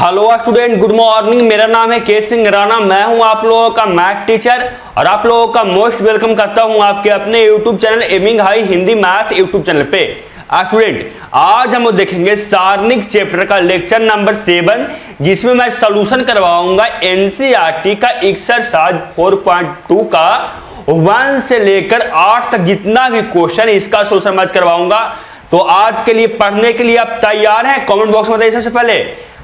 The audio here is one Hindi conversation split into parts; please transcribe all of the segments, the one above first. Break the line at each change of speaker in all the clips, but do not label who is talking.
Hello student, good morning. मेरा नाम है के सिंह राणा। मैं हूं आप लोगों का मैथ टीचर और आप लोगों का मोस्ट वेलकम करता हूं आपके अपने YouTube channel aiming high Hindi math YouTube channel पे। स्टूडेंट, आज हम देखेंगे सारणिक चैप्टर का लेक्चर नंबर 7, जिसमें मैं सॉल्यूशन करवाऊंगा एनसीईआरटी का एक्सरसाइज 4.2 का 1 से लेकर 8 तक जितना भी क्वेश्चन इसका सॉल्यूशन मैं करवाऊंगा। तो आज के लिए पढ़ने के लिए आप तैयार हैं? कमेंट बॉक्स में बताइए सबसे पहले,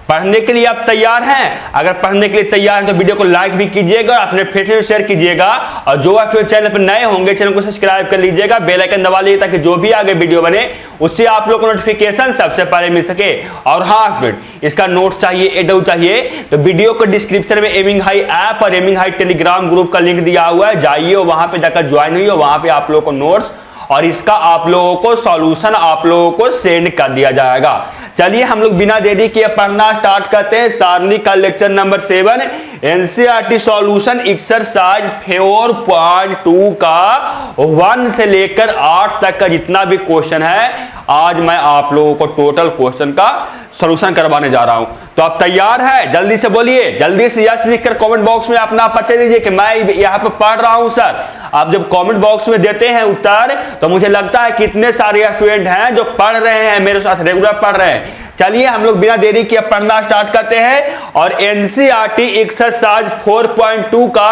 पढ़ने के लिए आप तैयार हैं? अगर पढ़ने के लिए तैयार हैं तो वीडियो को लाइक भी कीजिएगा, अपने फ्रेंड्स में शेयर कीजिएगा और जो आप चैनल पर नए होंगे चैनल को सब्सक्राइब कर लीजिएगा, बेल आइकन दबा लीजिए ताकि जो भी आगे वीडियो बने उससे आप लोग को नोटिफिकेशन सबसे पहले मिल सके। और हाँ स्टूडेंट, इसका नोट चाहिए, एडो चाहिए तो वीडियो को डिस्क्रिप्शन में एमिंग हाई ऐप और एमिंग हाई टेलीग्राम ग्रुप का लिंक दिया हुआ है, जाइए वहां पर जाकर ज्वाइन हुई, वहां पर आप लोगों को नोट्स और इसका आप लोगों को सॉल्यूशन आप लोगों को सेंड कर दिया जाएगा। चलिए हम लोग बिना देरी किए पढ़ना स्टार्ट करते हैं। सारणी का lecture number 7 NCERT solution exercise 4.2 का 1 से लेकर 8 तक का जितना भी क्वेश्चन है, आज मैं आप लोगों को टोटल क्वेश्चन का सॉल्यूशन करवाने जा रहा हूं। तो आप तैयार है? जल्दी से बोलिए, जल्दी से यस लिखकर कमेंट बॉक्स में अपना परिचय दीजिए कि मैं यहां पर पढ़ रहा हूं सर। आप जब कमेंट बॉक्स में देते हैं उत्तर तो मुझे लगता है कितने सारे स्टूडेंट हैं जो पढ़ रहे हैं, मेरे साथ रेगुलर पढ़ रहे हैं। चलिए हम लोग बिना देरी के पढ़ना स्टार्ट करते हैं और एनसीईआरटी एक्सरसाइज 4.2 का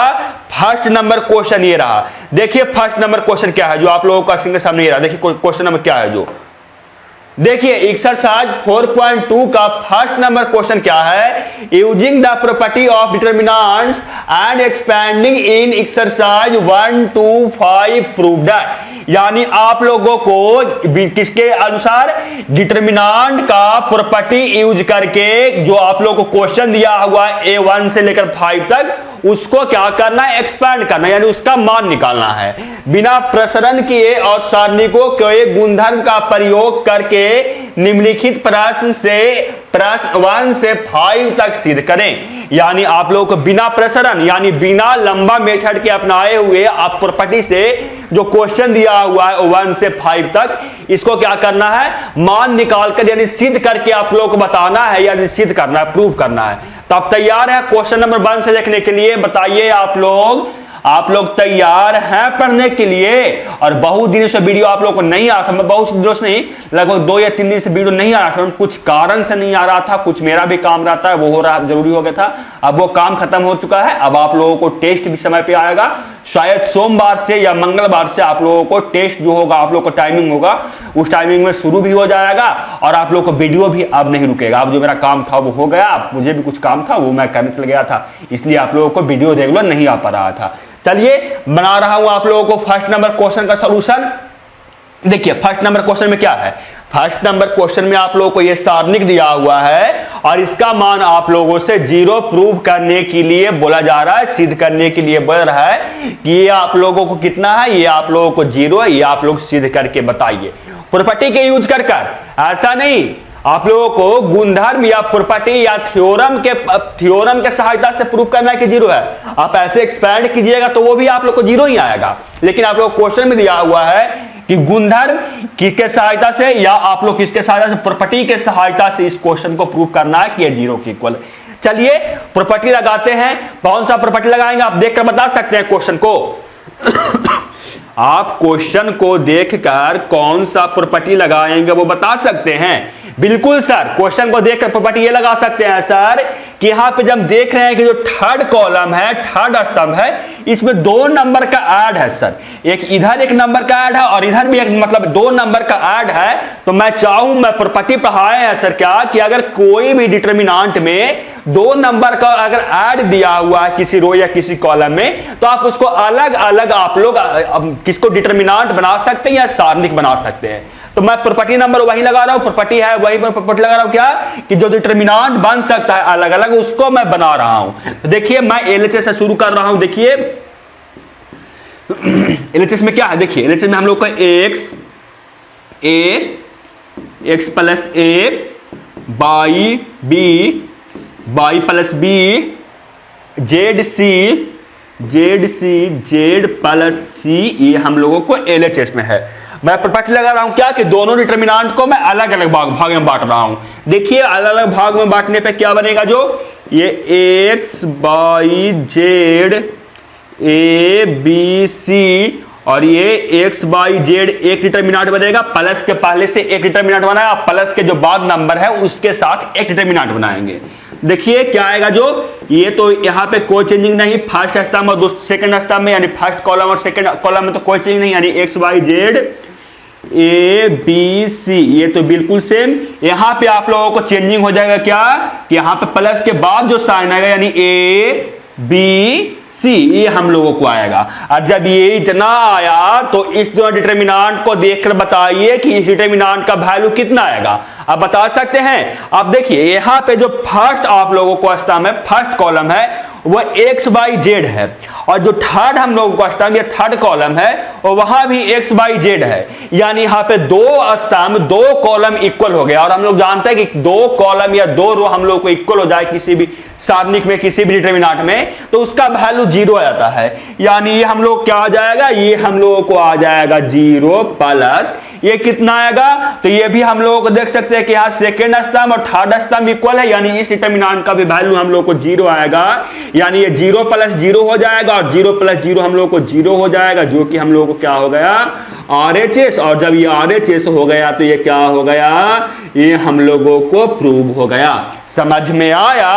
फर्स्ट नंबर क्वेश्चन ये रहा। देखिए फर्स्ट नंबर क्वेश्चन क्या है जो आप लोगों का स्क्रीन के सामने ये रहा। देखिए क्वेश्चन नंबर क्या है, जो देखिए एक्सरसाइज 4.2 का फर्स्ट नंबर क्वेश्चन क्या है। Using the property of determinants and expanding in exercise 1 to 5 prove that. यानी आप लोगों को किसके अनुसार, डिटर्मिनेंट का प्रॉपर्टी यूज करके जो आप लोगों को क्वेश्चन दिया हुआ है A1 से लेकर 5 तक, उसको क्या करना है, एक्सपैंड करना, यानी उसका मान निकालना है बिना प्रसरण किए और सारणिकों के गुणधर्म का प्रयोग करके निम्नलिखित प्रश्न 1 से 5 तक सिद्ध करें। यानी आप लोगों को बिना प्रसरण यानी बिना लंबा मेथड के अपनाए हुए आप प्रॉपर्टी से जो क्वेश्चन दिया हुआ है 1 से 5 तक, इसको क्या करना है, मान निकालकर यानी सिद्ध करके आप लोगों को बताना है, यानी सिद्ध करना है, प्रूव करना है। तो आप तैयार हैं क्वेश्चन नंबर 1 से देखने के लिए? बताइए आप लोग तैयार हैं पढ़ने के लिए? और बहुत दिनों से वीडियो आप लोगों को नहीं आ रहा था, मैं बहुत दिनों से नहीं, लगभग 2 या 3 दिन से वीडियो नहीं आ रहा था, कुछ कारण से नहीं आ रहा था, कुछ मेरा भी काम रहता है वो हो रहा, जरूरी हो गया था। अब वो काम खत्म हो चुका है। अब आप लोगों को टेस्ट भी समय पे आएगा, शायद सोमवार से या मंगलवार से आप लोगों को टेस्ट जो होगा, आप लोग को टाइमिंग होगा, उस टाइमिंग में शुरू भी हो जाएगा और आप लोग को वीडियो भी अब नहीं रुकेगा। अब जो मेरा काम था वो हो गया, अब मुझे भी कुछ काम था वो मैं करने चल गया था, इसलिए आप लोगों को वीडियो रेगुलर नहीं आ पा रहा था। चलिए बना रहा हूं आप लोगों को फर्स्ट नंबर क्वेश्चन का सॉल्यूशन। देखिए फर्स्ट नंबर क्वेश्चन में क्या है। फर्स्ट नंबर क्वेश्चन में आप लोगों को यह सारणिक दिया हुआ है और इसका मान आप लोगों से 0 प्रूव करने के लिए बोला जा रहा है, सिद्ध करने के लिए बोल रहा है कि ये आप लोगों को कितना है, ये आप लोगों को 0 है, ये आप लोग सिद्ध करके बताइए प्रॉपर्टी के यूज कर। ऐसा नहीं, आप लोगों को गुणधर्म या प्रॉपर्टी या थ्योरम के सहायता से प्रूव करना है कि 0 है। आप ऐसे एक्सपैंड कीजिएगा तो वो भी आप लोग को 0 ही आएगा, लेकिन आप लोग क्वेश्चन में दिया हुआ है कि गुणधर्म की सहायता से या आप लोग किसके सहायता से, प्रॉपर्टी के सहायता से इस क्वेश्चन को प्रूव करना है कि ये 0 के इक्वल। चलिए प्रॉपर्टी लगाते हैं। कौन सा प्रॉपर्टी लगाएंगे आप देखकर बता सकते हैं क्वेश्चन को। आप क्वेश्चन को देखकर कौन सा प्रॉपर्टी लगाएंगे वो बता सकते हैं। बिल्कुल सर, क्वेश्चन को देखकर प्रॉपर्टी ये लगा सकते हैं सर कि यहां पे जब देख रहे हैं कि जो थर्ड कॉलम है, थर्ड स्तंभ है, इसमें 2 नंबर का ऐड है सर। एक इधर एक नंबर का ऐड है और इधर भी एक, मतलब 2 नंबर का ऐड है। तो मैं चाहूं, मैं प्रॉपर्टी पढ़ाए हैं सर क्या कि अगर कोई भी डिटर्मिनेंट में 2 नंबर का अगर ऐड दिया हुआ है किसी रो या किसी कॉलम में, तो आप उसको अलग अलग आप लोग किसको डिटर्मिनेंट बना सकते हैं या सारणिक बना सकते हैं। तो मैं प्रॉपर्टी नंबर वही लगा रहा हूं, प्रॉपर्टी है वही पर प्रॉपर्टी लगा रहा हूं क्या कि जो डिटर्मिनेंट बन सकता है अलग अलग, उसको मैं बना रहा हूं। तो देखिए मैं एलएचएस से शुरू कर रहा हूं। देखिए एलएचएस में क्या है, देखिए एलएचएस में हम लोग का X plus A by plus B Z C Z plus C, ये हम लोगों को एलएचएस में है। मैं प्रॉपर्टी लगा रहा हूं क्या कि दोनों डिटरमिनेंट को मैं अलग अलग भाग में बांट रहा हूं। देखिए अलग अलग भाग में बांटने पे क्या बनेगा, जो ये x by z a b c और ये एक्स बाई जेड एक डिटरमिनेंट बनेगा, प्लस के पहले से एक डिटरमिनेंट बनाया, प्लस के जो बाद नंबर है उसके साथ एक डिटरमिनेंट बनाएंगे। देखिए क्या आएगा, जो ये तो यहाँ पे कोई चेंजिंग नहीं, फर्स्ट स्तंभ और सेकंड स्तंभ में यानी फर्स्ट कॉलम और सेकंड कॉलम में तो कोई चेंजिंग नहीं, यानी x y z a b c ये तो बिल्कुल सेम। यहाँ पे आप लोगों को चेंजिंग हो जाएगा क्या कि यहाँ पे प्लस के बाद जो साइन आएगा यानी ए बी सी ये हम लोगों को आएगा। और जब ये इतना आया तो इस दोनों डिटरमिनेंट को देखकर बताइए कि इस डिटरमिनेंट का वैल्यू कितना आएगा। आप बता सकते हैं। अब देखिए यहाँ पे जो फर्स्ट आप लोगों को स्तंभ है, फर्स्ट कॉलम है वो एक्स बाई जेड है, और जो थर्ड हम लोगों को स्तंभ या थर्ड कॉलम है वो वहां भी एक्स बाई जेड है, यानी यहाँ पे दो स्तंभ दो कॉलम इक्वल हो गया। और हम लोग जानते हैं कि दो कॉलम या दो रो हम लोग को इक्वल हो जाए किसी भी सारणिक में किसी भी डिटरमिनेंट में तो उसका वैल्यू जीरो आ जाता है, यानी ये हम लोग क्या आ जाएगा, ये हम लोगों को आ जाएगा जीरो प्लस ये कितना आएगा, तो ये भी हम लोगों को देख सकते हैं कि यहाँ सेकेंड स्तंभ और थर्ड स्तंभ इक्वल है, यानी इस डिटरमिनेंट का भी वैल्यू हम लोग को जीरो आएगा, यानी ये जीरो प्लस जीरो हो जाएगा और जीरो प्लस जीरो हम लोग को जीरो हो जाएगा, जो कि हम लोग को क्या हो गया RHS। और जब ये RHS हो गया तो ये क्या हो गया, ये हम लोगों को प्रूव हो गया। समझ में आया?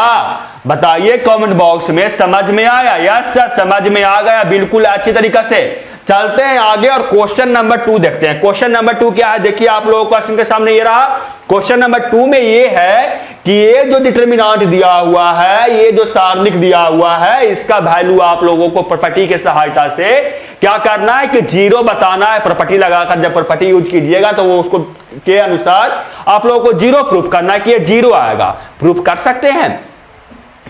बताइए कमेंट बॉक्स में समझ में आया? यस सर समझ में आ गया, बिल्कुल अच्छी तरीके से। चलते हैं आगे और क्वेश्चन नंबर 2 देखते हैं। क्वेश्चन नंबर 2 क्या है, देखिए आप लोगों को क्वेश्चन के सामने ये रहा। क्वेश्चन नंबर 2 में ये है कि ये जो डिटरमिनेंट दिया हुआ है, ये जो सारणिक दिया हुआ है, इसका वैल्यू आप लोगों को प्रॉपर्टी के सहायता से क्या करना है कि जीरो बताना है। प्रॉपर्टी लगाकर जब प्रॉपर्टी यूज कीजिएगा तो वो उसको के अनुसार आप लोगों को जीरो प्रूफ करना है कि ये जीरो आएगा। प्रूफ कर सकते हैं,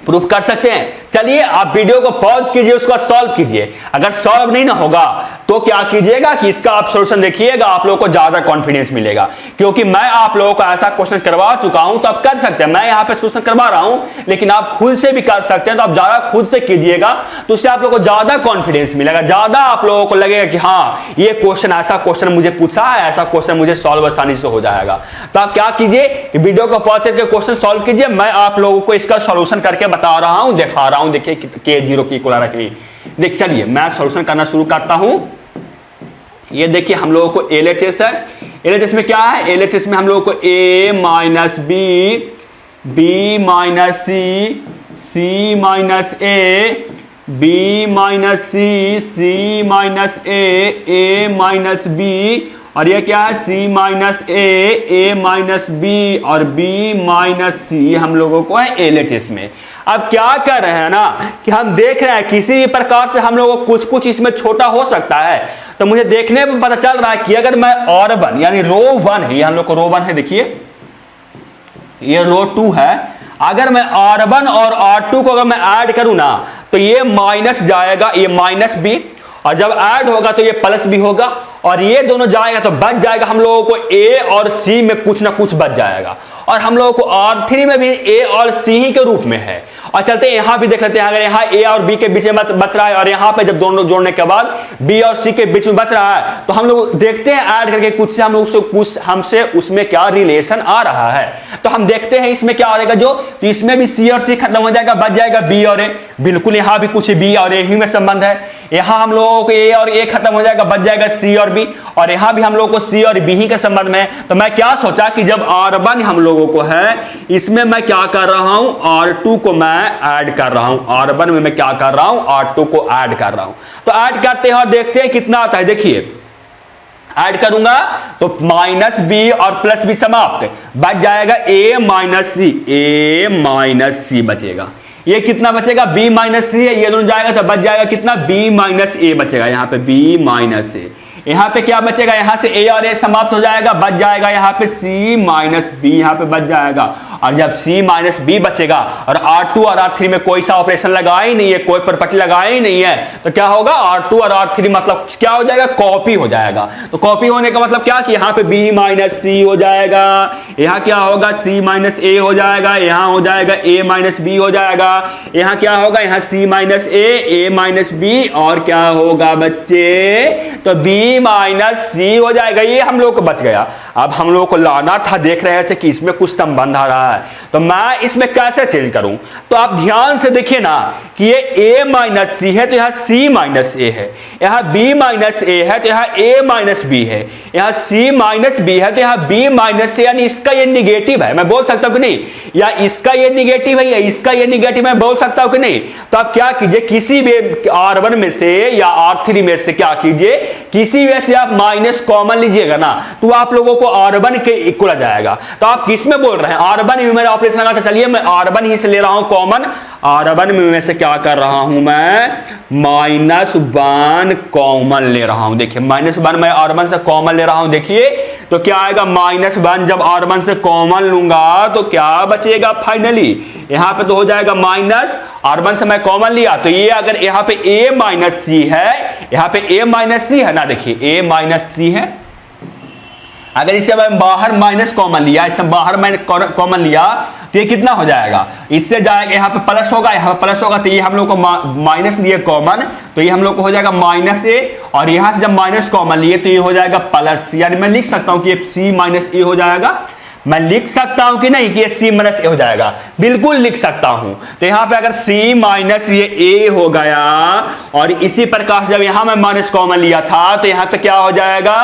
प्रूफ कर सकते हैं। चलिए आप वीडियो को पॉज कीजिए, उसको सॉल्व कीजिए। अगर सॉल्व नहीं ना होगा तो क्या कीजिएगा कि इसका आप सॉल्यूशन देखिएगा, आप लोगों को ज्यादा कॉन्फिडेंस मिलेगा, क्योंकि मैं आप लोगों को ऐसा क्वेश्चन करवा चुका हूं तो आप कर सकते हैं। मैं यहां पे सॉल्यूशन करवा रहा हूं, लेकिन आप खुद से भी कर सकते हैं, तो आप ज्यादा खुद से कीजिएगा तो उससे आप लोगों को ज्यादा कॉन्फिडेंस मिलेगा, ज्यादा आप लोगों को लगेगा कि हाँ ये क्वेश्चन ऐसा क्वेश्चन मुझे पूछा है, ऐसा क्वेश्चन मुझे सॉल्व आसानी से हो जाएगा। तो आप क्या कीजिए कि वीडियो को पॉज करके क्वेश्चन सॉल्व कीजिए, मैं आप लोगों को इसका सॉल्यूशन करके बता रहा हूं, दिखा रहा हूं। देखिए के जीरो की इक्वल रखनी। देख चलिए मैं सॉल्यूशन करना शुरू करता हूं। ये देखिए हम लोगों को LHS है। LHS में क्या है, LHS में हम लोगों को A minus B, B minus C, C minus A, B minus C, C minus A, A minus B, और ये क्या है C minus A, A minus B और B माइनस C हम लोगों को है LHS में। अब क्या कर रहे हैं ना कि हम देख रहे हैं किसी भी प्रकार से हम लोगों को कुछ कुछ इसमें छोटा हो सकता है, तो मुझे देखने में पता चल रहा है कि अगर मैं R1 यानी रो 1 है, ये हम लोग को रो 1 है, देखिए ये रो 2 है, अगर मैं R1 और R2 को अगर मैं ऐड करूं ना तो ये माइनस जाएगा, ये माइनस B, और जब ऐड होगा तो ये प्लस भी होगा, और ये दोनों जाएगा तो बच जाएगा हम लोगों को A और C में कुछ ना कुछ बच जाएगा, और हम लोगों को R3 में भी A और C ही के रूप में है। और चलते हैं यहां भी देख लेते हैं, अगर यहाँ A और B के बीच में बच रहा है और यहाँ पे जब दोनों जोड़ने के बाद B और C के बीच में बच रहा है, तो हम लोग देखते हैं ऐड करके कुछ से हम लोग कुछ हमसे उसमें क्या रिलेशन आ रहा है। तो हम देखते हैं इसमें क्या आएगा, जो तो इसमें भी C और C खत्म हो जाएगा, बच जाएगा B और A। बिल्कुल यहाँ भी कुछ B और A ही में संबंध है। यहाँ हम लोगों को A और A खत्म हो जाएगा, बच जाएगा C और B, और यहाँ भी हम लोगों को C और B ही के संबंध में है। तो मैं क्या सोचा कि जब R1 हम लोगों को है, इसमें मैं क्या कर रहा हूं, R2 को मैं ऐड कर रहा हूं। R1 में मैं क्या कर रहा हूं, R2 को ऐड कर रहा हूं। तो ऐड करते हैं और देखते हैं कितना आता है। देखिए ऐड करूंगा तो माइनस B और प्लस B समाप्त, बच जाएगा A minus C, A minus C बचेगा। ये कितना बचेगा, B माइनस C है, ये दोनों जाएगा तो बच जाएगा कितना, B माइनस A बचेगा। यहाँ पे B माइनस A, यहाँ पे क्या बचेगा, यहाँ से A और A समाप्त हो जाएगा, बच जाएगा यहाँ पे C माइनस B, यहाँ पे बच जाएगा। और जब C माइनस B बचेगा और R2 और R3 में कोई सा ऑपरेशन लगाया ही नहीं है, कोई प्रॉपर्टी लगाया ही नहीं है, तो क्या होगा, R2 और R3 मतलब क्या हो जाएगा, कॉपी हो जाएगा। तो कॉपी होने का मतलब क्या कि यहाँ पे B माइनस C हो जाएगा, यहाँ क्या होगा C माइनस A हो जाएगा, यहाँ हो जाएगा A माइनस B हो जाएगा, यहाँ क्या होगा, यहाँ C minus A, A minus B, और क्या होगा बच्चे, तो B बी माइनस सी हो जाएगा। ये हम लोग को बच गया। अब हम लोग को लाना था, देख रहे थे कि इसमें कुछ संबंध आ रहा है, तो मैं इसमें कैसे चेंज करूं। तो आप ध्यान से देखिए ना कि ये a माइनस सी है तो यहाँ c माइनस ए है, यहाँ b माइनस ए है तो यहाँ a माइनस बी है, यहाँ c माइनस बी है तो यहाँ b माइनस से, यानी इसका ये निगेटिव है, मैं बोल सकता हूं कि नहीं, या इसका ये निगेटिव है या इसका ये निगेटिव है, मैं बोल सकता हूं कि नहीं। तो आप क्या कीजिए, किसी भी R1 में से या R3 में से क्या कीजिए, किसी में से आप माइनस कॉमन लीजिएगा ना, तो आप लोगों को R1 के इक्वल आ जाएगा। तो आप किस में बोल रहे हैं, R1 में मेरा ऑपरेशन लगा था, चलिए मैं R1 ही से ले रहा हूं कॉमन। R1 में से क्या कर रहा हूं, मैं -1 कॉमन ले रहा हूं। देखिए -1 मैं R1 से कॉमन ले रहा हूं, देखिए तो क्या आएगा -1 जब R1 से कॉमन लूंगा तो क्या बचेगा फाइनली, यहां पे तो हो जाएगा माइनस, R1 से मैं कॉमन लिया तो ये अगर यहां पे a माइनस सी है, यहां पे a माइनस सी है ना, देखिए a माइनस सी है, अगर इसे मैं बाहर माइनस कॉमन लिया, इसे बाहर मैंने कॉमन लिया तो ये कितना हो जाएगा, इससे जाएगा यहाँ पे प्लस होगा, यहाँ पे प्लस होगा तो ये हम लोग को माइनस लिए कॉमन, तो ये हम लोग को हो जाएगा माइनस ए, और यहाँ से जब माइनस कॉमन लिए तो ये हो जाएगा प्लस, यानी मैं लिख सकता हूँ कि ये सी माइनस ए हो जाएगा। मैं लिख सकता हूं कि नहीं कि ये c माइनस ए हो जाएगा, बिल्कुल लिख सकता हूं। तो यहां पे अगर c माइनस ये a हो गया, और इसी प्रकार जब यहां मैं माइनस कॉमन लिया था तो यहां पे क्या हो जाएगा,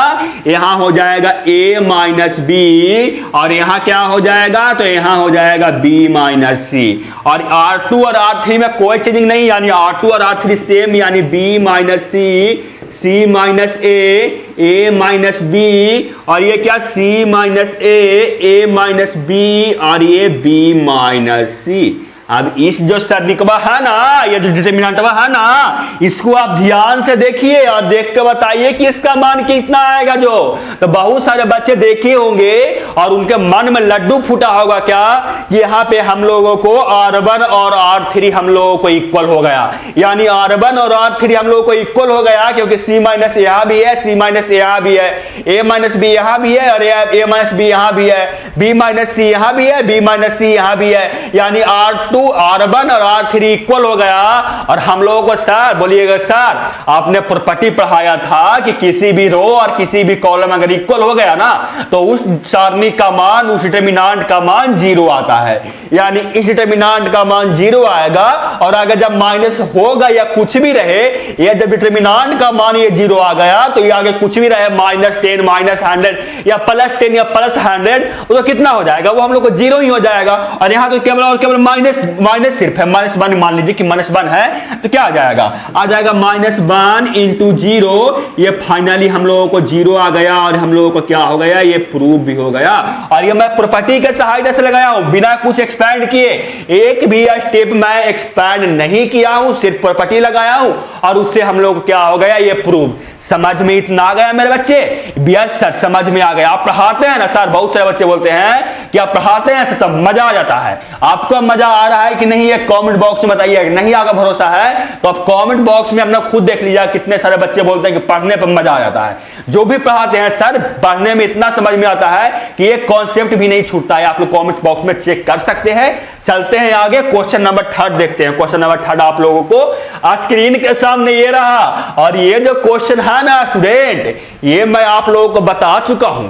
यहां हो जाएगा a माइनस बी, और यहां क्या हो जाएगा, तो यहां हो जाएगा b माइनस सी, और R2 और R3 में कोई चेंजिंग नहीं, यानी R2 और R3 सेम, यानी b minus c, c minus a minus b, और ये क्या c minus a minus b, और ये b माइनस सी। अब इस जो सदिकवा है ना, ये जो डिटरमिनेंटवा है ना, इसको आप ध्यान से देखिए और देख के बताइए कि इसका मान कितना आएगा। जो तो बहुत सारे बच्चे देखे होंगे और उनके मन में लड्डू फूटा होगा क्या कि यहाँ पे हम लोगों को R1 और R3 हम लोगों को इक्वल हो गया, यानी R1 और R3 हम लोगों को इक्वल हो गया क्योंकि c माइनस यहाँ भी है, c माइनस यहाँ भी है, a माइनस बी यहाँ भी है, और a माइनस बी यहाँ भी है, b माइनस सी यहाँ भी है, b माइनस सी यहाँ भी है, यानी R2 R1 और R3 इक्वल हो गया। और हम लोगों को सर बोलिएगा, सर आपने प्रॉपर्टी पढ़ाया था कि किसी भी रो और किसी भी कॉलम अगर इक्वल हो गया ना तो उस सारणी का मान, उस डिटरमिनेंट का मान 0 आता है, यानी इस डिटरमिनेंट का मान 0 आएगा। और अगर जब माइनस होगा या कुछ भी रहे, ये जब डिटरमिनेंट का मान ये 0 आ गया तो ये आगे कुछ भी रहे, -10 -100 या +10 या +100, तो कितना हो जाएगा, वो हम लोग को 0 ही हो जाएगा। और यहाँ तो केवल और केवल माइनस सिर्फ है, -1 मान लीजिए कि -1 है तो क्या आ जाएगा, -1 इंटू 0, ये फाइनली हम लोगों को 0 आ गया, और हम लोगों को क्या हो गया, ये प्रूफ भी हो गया। और ये मैं प्रॉपर्टी के सहायता से लगाया हूं, बिना कुछ एक्सपैंड किए, एक भी स्टेप मैं एक्सपैंड नहीं किया हूं, सिर्फ प्रॉपर्टी लगाया हूं, और उससे हम लोग को क्या हो गया, ये प्रूफ। समझ में इतना आ गया मेरे बच्चे? यस सर, समझ में आ गया। आप पढ़ाते हैं ना सर, बहुत सारे बच्चे बोलते हैं कि आप पढ़ाते हैं सर तब मजा आ जाता है। आपको मजा आ रहा है कि नहीं, ये कमेंट बॉक्स में बताइए। नहीं आपका भरोसा है तो आप कमेंट बॉक्स में अपना खुद देख लीजिए, कितने सारे बच्चे बोलते हैं कि पढ़ने पर मजा आ जाता है। जो भी पढ़ाते हैं सर, पढ़ने में इतना समझ में आता है कि ये कॉन्सेप्ट भी नहीं छूटता है। आप लोग कमेंट बॉक्स में चेक कर सकते हैं। चलते हैं आगे, क्वेश्चन नंबर 3 देखते हैं। क्वेश्चन नंबर 3 आप लोगों को स्क्रीन के सामने ये रहा, और ये जो क्वेश्चन है ना स्टूडेंट, ये मैं आप लोगों को बता चुका हूं।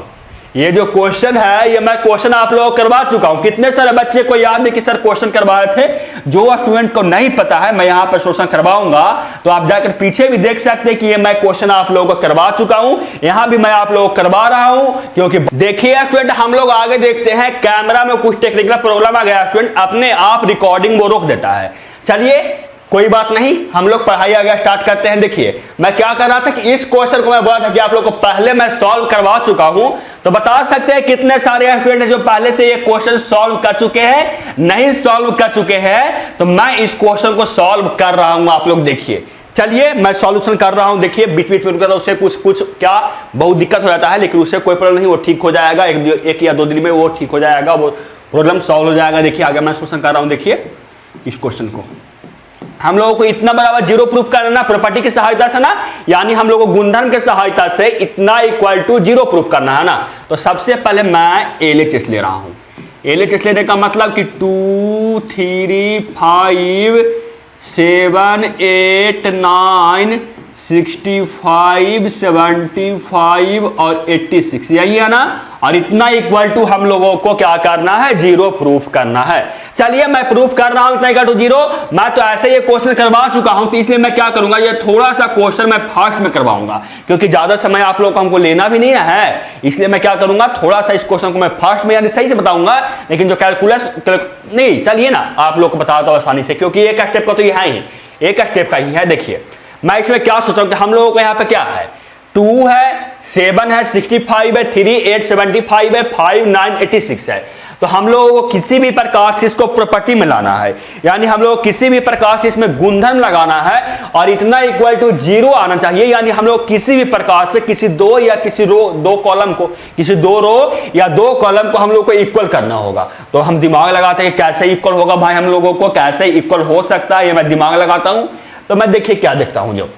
ये जो क्वेश्चन है, ये मैं क्वेश्चन आप लोगों को करवा चुका हूं। कितने सारे बच्चे को याद है कि सर क्वेश्चन करवाए थे? जो स्टूडेंट को नहीं पता है, मैं यहां पर सोल्यूशन करवाऊंगा, तो आप जाकर पीछे भी देख सकते हैं कि ये मैं क्वेश्चन आप लोगों को करवा चुका हूं। यहां भी मैं आप लोगों को करवा रहा हूं, क्योंकि देखिए स्टूडेंट, हम लोग आगे देखते हैं, कैमरा में कुछ टेक्निकल प्रॉब्लम आ गया, स्टूडेंट अपने आप रिकॉर्डिंग वो रोक देता है। चलिए कोई बात नहीं, हम लोग पढ़ाई आगे स्टार्ट करते हैं। देखिए मैं क्या कर रहा था कि इस क्वेश्चन को मैं बोला था कि आप लोग को पहले मैं सॉल्व करवा चुका हूं, तो बता सकते हैं कितने सारे स्टूडेंट जो पहले से ये क्वेश्चन सॉल्व कर चुके हैं, नहीं सॉल्व कर चुके हैं। तो मैं इस क्वेश्चन को सॉल्व कर रहा हूं, आप लोग देखिए। चलिए मैं सॉल्यूशन कर रहा हूं, देखिए बीच बीच में रुका था, उससे कुछ क्या बहुत दिक्कत हो जाता है, लेकिन उससे कोई प्रॉब्लम नहीं, वो ठीक हो जाएगा। एक या 2 दिन में वो ठीक हो जाएगा, वो प्रॉब्लम सॉल्व हो जाएगा। देखिए आगे मैं सॉल्यूशन कर रहा हूं। देखिए इस क्वेश्चन को हम लोगों को इतना बराबर 0 प्रूफ करना प्रॉपर्टी की सहायता से ना, यानी हम लोगों को गुणधर्म की सहायता से इतना इक्वल टू 0 प्रूफ करना है ना। तो सबसे पहले मैं LHS ले रहा हूं। LHS लेने का मतलब कि 2 3 5 7 8 9 65, 75 और 86, यही है ना। और इतना इक्वल टू हम लोगों को क्या करना है, जीरो प्रूफ करना है। चलिए मैं प्रूफ कर रहा हूं इतना इक्वल टू जीरो। मैं तो ऐसे ये क्वेश्चन करवा चुका हूं, तो इसलिए मैं क्या करूंगा, ये थोड़ा सा क्वेश्चन मैं फास्ट में करवाऊंगा, क्योंकि ज्यादा समय आप लोग को हमको लेना भी नहीं है। इसलिए मैं क्या करूंगा, थोड़ा सा इस क्वेश्चन को मैं फास्ट में यानी सही से बताऊंगा, लेकिन जो कैलकुलस नहीं, चलिए ना आप लोग को बताता हूं आसानी से, क्योंकि एक स्टेप का तो ये है ही, एक स्टेप का ही है। देखिए मैं इसमें क्या सोच रहा हूं कि हम लोगों को यहाँ पे क्या है, 2 है, 7 है, 65 है, 3 8 75 है, 5 9 86 है। तो हम लोगों को किसी भी प्रकार से इसको प्रॉपर्टी में लाना है, यानी हम लोग किसी भी प्रकार से इसमें गुणधर्म लगाना है, और इतना इक्वल टू जीरो आना चाहिए। यानी हम लोग किसी भी प्रकार से किसी दो या किसी दो कॉलम को, किसी दो रो या दो कॉलम को हम लोग को इक्वल करना होगा। तो हम दिमाग लगाते हैं कैसे इक्वल होगा भाई, हम लोगों को कैसे इक्वल हो सकता है, ये मैं दिमाग लगाता हूं। तो मैं देखिए क्या देखता हूं, जो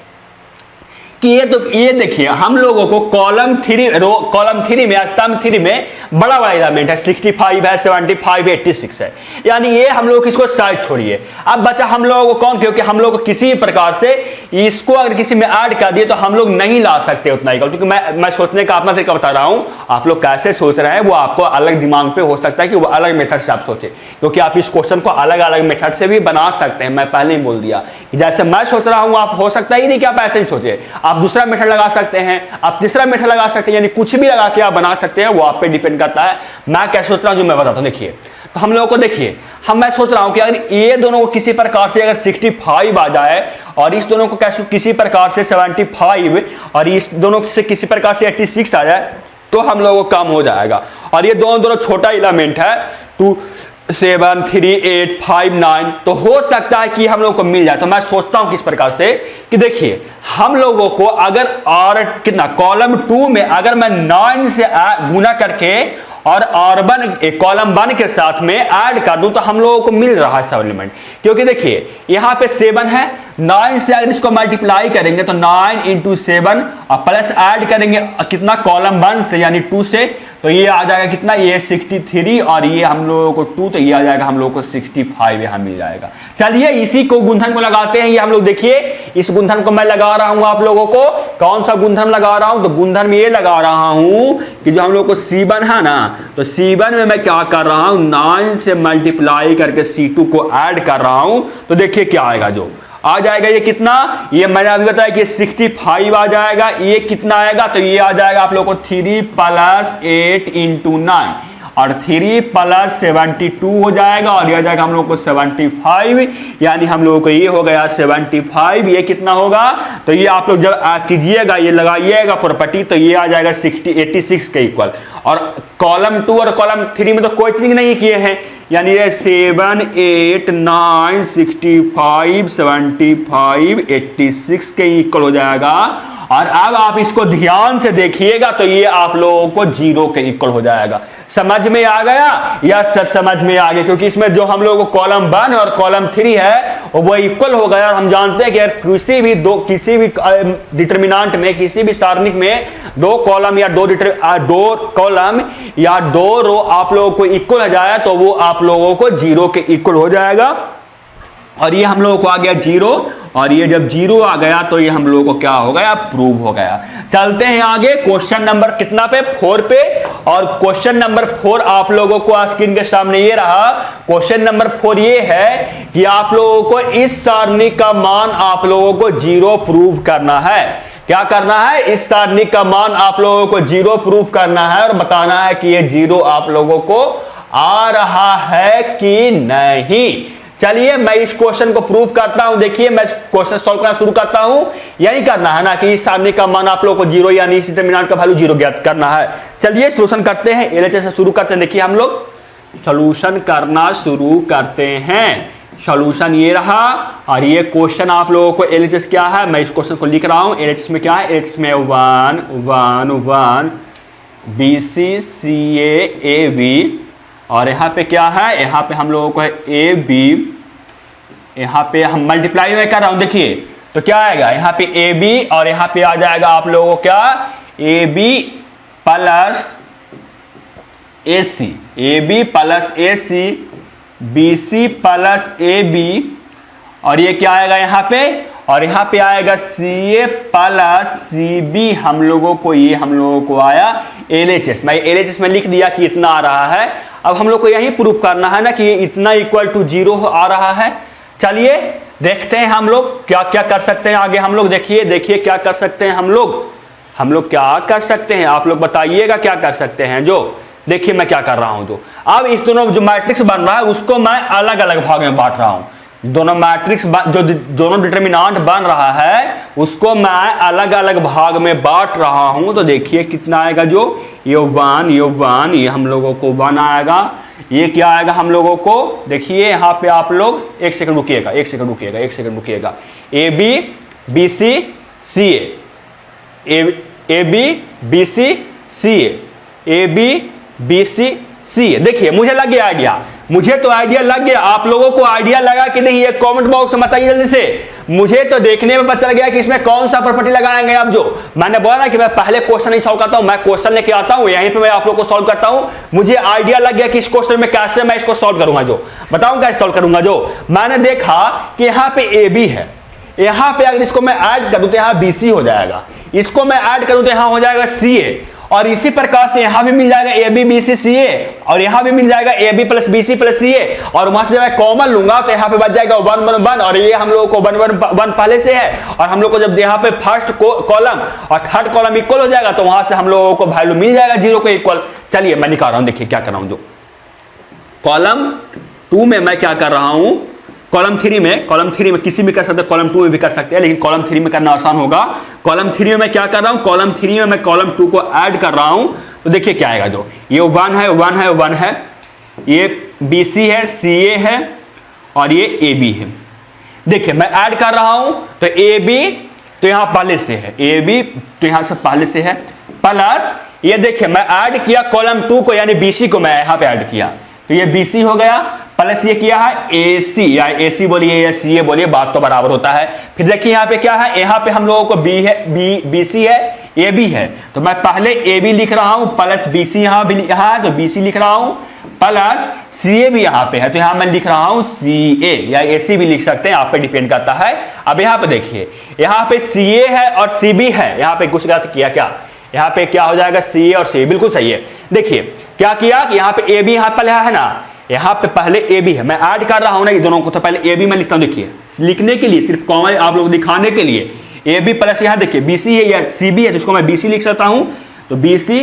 कि ये देखिए हम लोगों को कॉलम 3 में, स्तंभ 3 में बड़ा वाला एलिमेंट है, 65 है, 75 86 है। यानी ये हम लोग इसको साइड छोड़िए। अब बचा हम लोगों को कौन, क्योंकि हम लोग को किसी प्रकार से इसको अगर किसी में ऐड कर दिए तो हम लोग नहीं ला सकते उतना ही, क्योंकि मैं सोचने का अपना तरीका बता रहा हूं। आप लोग कैसे सोच रहे हैं वो आपको अलग दिमाग पे हो सकता है कि वो अलग मेथड से आप सोचे, क्योंकि आप इस क्वेश्चन को अलग अलग मेथड से भी बना सकते हैं। मैं पहले ही बोल दिया कि जैसे मैं सोच रहा हूं, आप हो सकता ही नहीं कि आप ऐसे ही सोचे, आप दूसरा मेथड लगा सकते हैं, आप तीसरा मेथड लगा सकते हैं, यानी कुछ भी लगा के आप बना सकते हैं, वो आप पे डिपेंड करता है। मैं क्या सोच रहा हूं जो मैं बताता हूं। देखिए तो हम लोगों को देखिए, मैं सोच रहा हूं कि अगर ये दोनों को किसी प्रकार से अगर 65 आ जाए, और इस दोनों को किसी प्रकार से 75, और इस दोनों से किसी प्रकार से 86 आ जाए, तो हम लोगों को काम हो जाएगा। और ये दोनों छोटा एलिमेंट है, 2 7 3 8 5 9, तो हो सकता है कि हम लोग को मिल जाए। तो मैं सोचता हूं किस प्रकार से कि देखिए हम लोगों को अगर और कितना कॉलम 2 में अगर मैं 9 से गुना करके और R1 कॉलम 1 के साथ में ऐड कर दूं, तो हम लोगों को मिल रहा है सब एलिमेंट। क्योंकि देखिए यहां पे 7 है, 9 से अगर इसको मल्टीप्लाई करेंगे तो 9 × 7 और प्लस ऐड करेंगे कितना कॉलम 1 से यानी 2 से, तो ये आ जाएगा कितना, ये 63, और ये हम लोगों को 2, तो ये आ जाएगा हम लोगों को 65 यहां मिल जाएगा। चलिए इसी को गुणधर्म को लगाते हैं। ये हम लोग देखिए इस गुणधर्म को मैं लगा रहा हूं आप लोगों को। कौन सा गुणधर्म लगा रहा हूं, तो गुणधर्म ये लगा रहा हूं कि जो हम लोग को C1 है ना, तो C1 में मैं क्या कर रहा हूं, 9 से मल्टीप्लाई करके C2 को ऐड कर रहा हूं। तो देखिए क्या आएगा, जो आ जाएगा ये कितना, ये मैंने अभी बताया कि 65 आ जाएगा। ये कितना आएगा, तो ये आ जाएगा आप लोगों को 3 + 8 × 9, और 3 + 72 हो जाएगा, और ये आ जाएगा हम लोग को 75, यानी हम लोगों को ये हो गया 75। ये कितना होगा, तो ये आप लोग जब कीजिएगा, ये लगाइएगा प्रॉपर्टी, तो ये आ जाएगा 86 के इक्वल। और कॉलम 2 और कॉलम 3 में तो कोई चीज नहीं किए हैं, यानी ये 7 8 9 65 75 86 के इक्वल हो जाएगा। और अब आप इसको ध्यान से देखिएगा तो ये आप लोगों को 0 के इक्वल हो जाएगा। समझ में आ गया? यस सर समझ में आ गया, क्योंकि इसमें जो हम लोगों को कॉलम 1 और कॉलम 3 है वो इक्वल हो गया। और हम जानते हैं कि यार किसी भी डिटरमिनेंट में, किसी भी सारणिक में 2 कॉलम या 2 कॉलम या 2 रो आप लोगों को इक्वल हो जाए तो वो आप लोगों को 0 के इक्वल हो जाएगा। और ये हम लोगों को आ गया 0, और ये जब 0 आ गया तो ये हम लोगों को क्या हो गया, प्रूव हो गया। चलते हैं आगे क्वेश्चन नंबर कितना पे, 4 पे। और क्वेश्चन नंबर 4 आप लोगों को स्क्रीन के सामने ये रहा। क्वेश्चन नंबर 4 ये है कि आप लोगों को इस सारणी का मान आप लोगों को 0 प्रूव करना है। क्या करना है, इस सारणी का मान आप लोगों को 0 प्रूव करना है, और बताना है कि ये 0 आप लोगों को आ रहा है कि नहीं। चलिए मैं इस क्वेश्चन को प्रूव करता हूं। देखिए मैं क्वेश्चन सॉल्व करना शुरू करता हूं। यही करना है ना कि इस सारणी का मान आप लोगों को 0 यानी इस डिटरमिनेंट का वैल्यू 0 ज्ञात करना है। चलिए सॉल्यूशन करते हैं, एलएचएस से शुरू करते हैं। देखिए हम लोग सॉल्यूशन करना शुरू करते हैं। सॉल्यूशन ये रहा, और ये क्वेश्चन आप लोगों को एलएचएस क्या है, मैं इस क्वेश्चन को लिख रहा हूं। एलएचएस में क्या है, एलएचएस में 1 1 1 BC CA AB, और यहाँ पे क्या है, यहाँ पे हम लोगों को है AB, यहाँ पे हम मल्टीप्लाई में कर रहा हूं। देखिए तो क्या आएगा, यहाँ पे AB और यहाँ पे आ जाएगा आप लोगों को क्या, AB + AC, AB + AC, BC + AB, और ये क्या आएगा यहाँ पे, और यहाँ पे आएगा CA प्लस CB, हम लोगों को आया LHS। मैं LHS में लिख दिया कि इतना आ रहा है। अब हम लोग को यही प्रूफ करना है ना कि इतना इक्वल टू 0 आ रहा है। चलिए देखते हैं हम लोग क्या क्या कर सकते हैं आगे। हम लोग देखिए क्या कर सकते हैं हम लोग क्या कर सकते हैं, आप लोग बताइएगा क्या कर सकते हैं। जो देखिए मैं क्या कर रहा हूं, जो अब इस दोनों जो मैट्रिक्स बन रहा है उसको मैं अलग अलग भाग में बांट रहा हूं। दोनों मैट्रिक्स जो दोनों डिटरमिनेंट बन रहा है उसको मैं अलग अलग भाग में बांट रहा हूं। तो देखिए कितना आएगा, जो ये 1 ये हम लोगों को 1 आएगा। ये क्या आएगा हम लोगों को, देखिए यहाँ पे आप लोग एक second रुकिएगा। AB BC CA, AB BC CA, AB BC CA। देखिए मुझे लग गया आइडिया, मुझे तो आइडिया लग गया। आप लोगों को आइडिया लगा कि नहीं, ये कमेंट बॉक्स में बताइए जल्दी से। मुझे तो देखने में पता चल गया कि इसमें कौन सा प्रॉपर्टी लगाएंगे। अब जो मैंने बोला ना कि मैं पहले क्वेश्चन नहीं सॉल्व करता हूं, मैं क्वेश्चन लेके आता हूं, यहीं पे मैं आप लोग को सॉल्व करता हूं। मुझे आइडिया लग गया कि इस क्वेश्चन में कैसे मैं इसको सॉल्व करूंगा। जो बताऊं कैसे सॉल्व करूंगा। जो मैंने देखा कि यहाँ पे AB है, यहाँ पे अगर इसको मैं ऐड करूं तो यहाँ BC हो जाएगा, इसको मैं ऐड करूं तो यहाँ हो जाएगा CA, और इसी प्रकार से यहां भी मिल जाएगा AB BC CA, और यहां भी मिल जाएगा AB plus BC plus CA, और वहां से जब मैं कॉमन लूंगा तो यहां पे बच जाएगा 1 1 1, और ये हम लोगों को 1 1 1 पहले से है। और हम लोग को जब यहां पे फर्स्ट कॉलम और थर्ड कॉलम इक्वल हो जाएगा तो वहां से हम लोगों को वैल्यू मिल जाएगा 0 को इक्वल। चलिए मैं निकाल रहा हूं, देखिए क्या कर रहा हूं। जो कॉलम 2 में मैं क्या कर रहा हूं, कॉलम 3 में किसी भी कर सकते हैं, कॉलम 2 में भी कर सकते हैं, लेकिन कॉलम 3 में करना आसान होगा। कॉलम 3 में मैं क्या कर रहा हूं, कॉलम 3 में मैं कॉलम 2 को ऐड कर रहा हूं। तो देखिए क्या आएगा, जो ये 1 है, ये BC है, CA है, और ये AB है। देखिए मैं ऐड कर रहा हूं तो AB तो यहां पहले से है, AB तो यहां से पहले से है, प्लस ये देखिए मैं ऐड किया कॉलम 2 को, यानी BC को मैं यहां पे ऐड किया तो ये BC हो गया, प्लस ये किया है AC, या AC बोलिए या CA बोलिए, बात तो बराबर होता है। फिर देखिए यहाँ पे क्या है, यहाँ पे हम लोगों को BC है, AB है, तो मैं पहले AB लिख रहा हूं, प्लस BC यहाँ है तो BC लिख रहा हूं, प्लस CA भी यहाँ पे है तो यहाँ मैं लिख रहा हूं CA, या AC भी लिख सकते हैं, आप पे डिपेंड करता है। अब यहाँ पे देखिए, यहाँ पे CA है और CB है, यहाँ पे कुछ गलत किया क्या, यहाँ पे क्या हो जाएगा CA और CB, बिल्कुल सही है। देखिए क्या किया कि यहाँ पे AB यहाँ पहले है ना, यहाँ पे पहले AB है, मैं ऐड कर रहा हूं ना ये दोनों को, तो पहले AB मैं लिखता हूं। देखिए लिखने के लिए सिर्फ कॉमन आप लोग दिखाने के लिए AB प्लस यहाँ देखिए BC है या CB है, जिसको मैं BC लिख सकता हूं, तो BC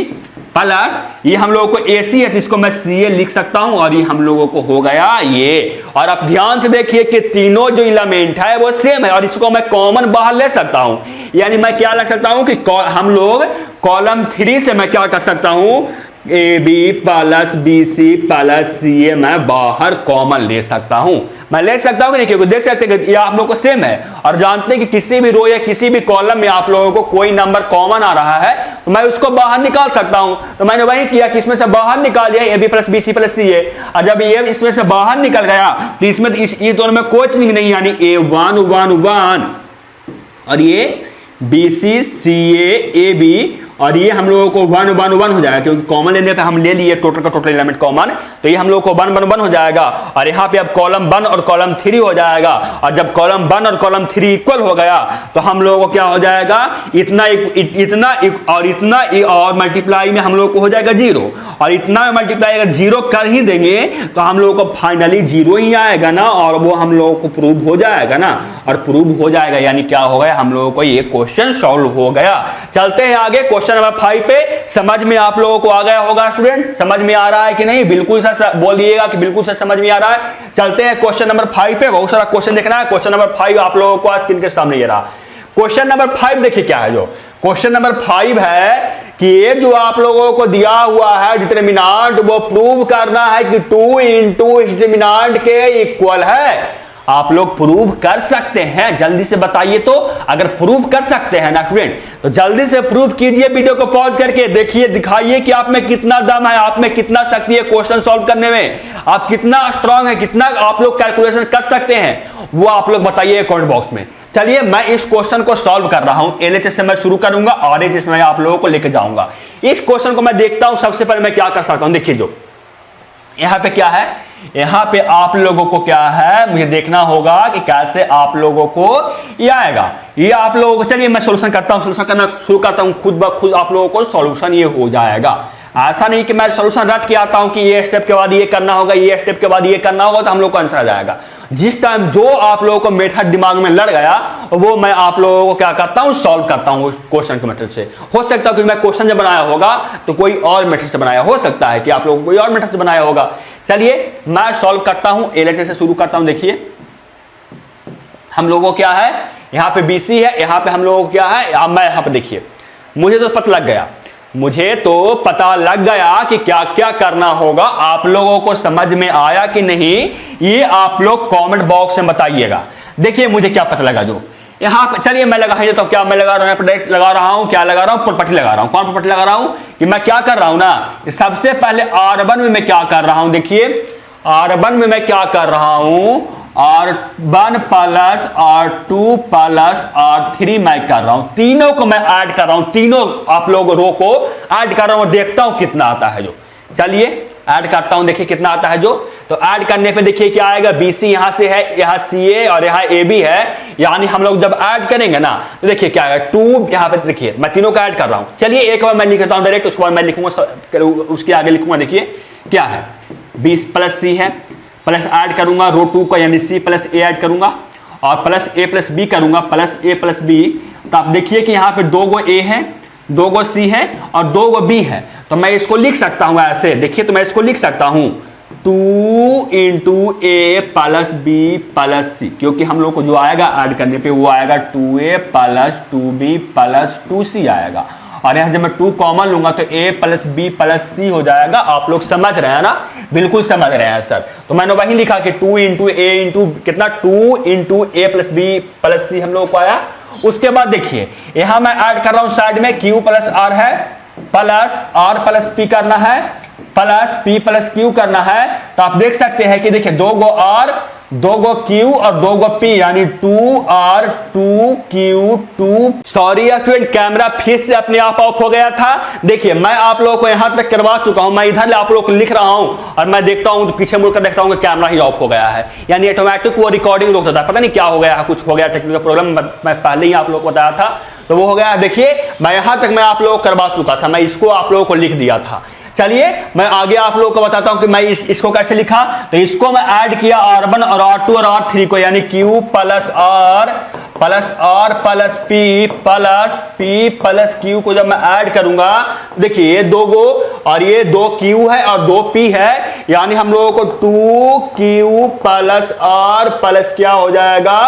प्लस ये हम लोगों को AC है, जिसको मैं CA लिख सकता हूं, और ये हम लोगों को हो गया ये। और अब ध्यान से देखिए कि तीनों जो एलिमेंट है वो सेम है, और इसको मैं कॉमन बाहर ले सकता हूं, यानी मैं क्या लग सकता हूं कि हम लोग कॉलम 3 से मैं क्या कर सकता हूं, AB plus BC plus CA मैं बाहर कॉमन ले सकता हूं। मैं ले सकता हूं कि नहीं, क्योंकि देख सकते हैं कि ये आप लोगों को सेम है, और जानते हैं कि किसी भी रो या किसी भी कॉलम में आप लोगों को कोई नंबर कॉमन आ रहा है तो मैं उसको बाहर निकाल सकता हूं। तो मैंने वही किया कि इसमें से बाहर निकाल दिया AB plus BC plus CA, और जब ये इसमें से बाहर निकल गया तो इसमें इस दोनों में कोई चीज नहीं, यानी A1 1 1 और ये BC CA AB, और ये हम लोगों को 1 1 1 हो जाएगा, क्योंकि कॉमन लेने पे हम ले लिए टोटल का टोटल एलिमेंट कॉमन, तो ये हम लोगों को 1 1 1 हो जाएगा। और यहाँ पे अब कॉलम 1 और कॉलम 3 हो जाएगा, और जब कॉलम 1 और कॉलम 3 इक्वल हो गया तो हम लोगों को क्या हो जाएगा, इतना और मल्टीप्लाई में हम लोग को हो जाएगा 0, और इतना मल्टीप्लाई अगर 0 कर ही देंगे तो हम लोगों को फाइनली 0 ही आएगा ना, और वो हम लोगों को प्रूव हो जाएगा ना, और प्रूव हो जाएगा यानी क्या हो गया, हम लोगों को ये क्वेश्चन सॉल्व हो गया। चलते हैं आगे क्वेश्चन नंबर 5 पे। समझ में आप लोगों को आ गया होगा स्टूडेंट, समझ में आ रहा है कि नहीं, बिल्कुल सा बोलिएगा कि बिल्कुल सा समझ में आ रहा है। चलते हैं क्वेश्चन नंबर 5 पे, बहुत सारा क्वेश्चन देखना है। क्वेश्चन नंबर 5 आप लोगों को आज स्क्रीन के सामने ये रहा। क्वेश्चन नंबर 5 देखिए क्या है, जो क्वेश्चन नंबर 5 है कि ये जो आप लोगों को दिया हुआ है डिटरमिनेंट, वो प्रूव करना है कि 2 इंटू डिटरमिनेंट के इक्वल है। आप लोग प्रूव कर सकते हैं, जल्दी से बताइए। तो अगर प्रूव कर सकते हैं ना स्टूडेंट, तो जल्दी से प्रूव कीजिए, वीडियो को पॉज करके देखिए, दिखाइए कि आप में कितना दम है, आप में कितना शक्ति है क्वेश्चन सॉल्व करने में, आप कितना स्ट्रांग है, कितना आप लोग कैलकुलेशन कर सकते हैं, वो आप लोग बताइए कमेंट बॉक्स में। चलिए मैं इस क्वेश्चन को सॉल्व कर रहा हूं, LHS से मैं शुरू करूंगा और RHS में आप लोगों को लेकर जाऊंगा। इस क्वेश्चन को मैं देखता हूं, सबसे पहले मैं क्या कर सकता हूं। देखिए जो यहां पे क्या है, यहाँ पे आप लोगों को क्या है, मुझे देखना होगा कि कैसे आप लोगों को ये आएगा। ये आप लोगों को, चलिए मैं सोल्यूशन करता हूँ, सोल्यूशन करना शुरू करता हूँ, खुद ब खुद आप लोगों को सोल्यूशन ये हो जाएगा। ऐसा नहीं कि मैं सोल्यूशन रट के आता हूं कि ये स्टेप के बाद ये करना होगा, ये स्टेप के बाद ये करना होगा, तो हम लोग को आंसर आ जाएगा। जिस टाइम जो आप लोगों को मेथड दिमाग में लड़ गया वो मैं आप लोगों को क्या करता हूं, सॉल्व करता हूं क्वेश्चन के मेथड से। हो सकता है कि मैं क्वेश्चन जब बनाया होगा तो कोई और मेथड से बनाया हो सकता है, कि आप लोगों को कोई और मेथड से बनाया होगा। चलिए मैं सॉल्व करता हूं, LHS से शुरू करता हूं। देखिए हम लोगों को क्या है, यहाँ पे BC है, यहाँ पे हम लोगों को क्या है, मैं यहाँ पे देखिए मुझे तो पता लग गया, मुझे तो पता लग गया कि क्या क्या करना होगा। आप लोगों को समझ में आया कि नहीं, ये आप लोग कमेंट बॉक्स में बताइएगा। देखिए मुझे क्या पता लगा, जो यहाँ पे, चलिए मैं लगा देता हूँ, क्या मैं लगा रहा हूँ, यहाँ पे डायरेक्ट लगा रहा हूँ, क्या लगा रहा हूँ, प्रॉपर्टी लगा रहा हूँ। कौन प्रॉपर्टी लगा रहा हूँ कि मैं क्या कर रहा हूँ ना, सबसे पहले R1 में मैं क्या कर रहा हूँ, देखिए R1 में मैं क्या कर रहा हूँ, R1 plus R2 plus R3 मैं कर रहा हूं, तीनों को मैं ऐड कर रहा हूं, तीनों आप लोग रो को ऐड कर रहा हूं, देखता हूं कितना आता है जो। चलिए ऐड करता हूं, देखिए कितना आता है जो। तो ऐड करने पे देखिए क्या आएगा, BC यहां से है, यहां CA और यहां AB है, यानी हम लोग जब ऐड करेंगे ना तो देखिए क्या आएगा, 2 यहां पे देखिए मैं तीनों का ऐड कर रहा हूं। चलिए एक बार मैं लिखता हूं डायरेक्ट, उसके बाद मैं लिखूंगा, उसके आगे लिखूंगा। देखिए क्या है, 20 प्लस C है, प्लस ऐड करूंगा रो 2 का, यानी C प्लस A ऐड करूंगा, और प्लस A प्लस B करूंगा, प्लस A प्लस B। तो आप देखिए कि यहाँ पे 2 गो A है, 2 गो C है और 2 गो B है। तो मैं इसको लिख सकता हूं ऐसे, देखिए तो मैं इसको लिख सकता हूं 2 into A plus B plus C, क्योंकि हम लोग को जो आएगा ऐड करने पे वो आएगा 2A plus 2B plus 2C आएगा। और यहां जब मैं 2 कॉमन लूंगा तो A plus B plus C हो जाएगा। आप लोग समझ रहे हैं ना, बिल्कुल समझ रहे हैं सर। तो मैंने वही लिखा कि 2 इंटू A इंटू कितना, 2 into A plus B plus C हम लोग को आया। उसके बाद देखिए यहां मैं ऐड कर रहा हूं साइड में, Q प्लस R है, प्लस R प्लस P करना है, प्लस P प्लस Q करना है। तो आप देख सकते हैं कि देखिए 2 गो R, 2 गो Q और 2 गो P, यानी 2R 2Q 2। Sorry student, camera फिर से अपने आप ऑफ हो गया था। देखिए मैं आप लोगों को यहां तक करवा चुका हूं, मैं इधर आप लोगों को लिख रहा हूं और मैं देखता हूं तो पीछे मुड़कर देखता हूं कि कैमरा ही ऑफ हो गया है, यानी ऑटोमेटिक वो रिकॉर्डिंग रोकता था। पता नहीं क्या हो गया, कुछ हो गया टेक्निकल प्रॉब्लम, मैं पहले ही आप लोगों को बताया था, तो वो हो गया। देखिए मैं यहां तक मैं आप लोगों को करवा चुका था, मैं इसको आप लोगों को लिख दिया था। चलिए मैं आगे आप लोगों को बताता हूं कि मैं इसको कैसे लिखा। तो इसको मैं ऐड किया R1 और R2 और R3 को, यानी Q plus R plus P plus Q को जब मैं ऐड करूंगा, देखिए ये 2 गो और ये 2 Q है और 2 P है, यानी हम लोगों को 2Q प्लस R प्लस क्या हो जाएगा,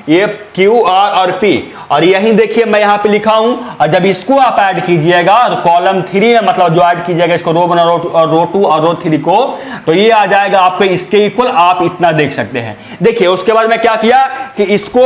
ये QR और P। और यही देखिए मैं यहां पे लिखा हूं, और जब इसको आप ऐड कीजिएगा और कॉलम 3 में, मतलब जो ऐड कीजिएगा इसको रो 1 और रो 2 और रो 3 को, तो ये आ जाएगा आपके इसके इक्वल, आप इतना देख सकते हैं। देखिए उसके बाद मैं क्या किया कि इसको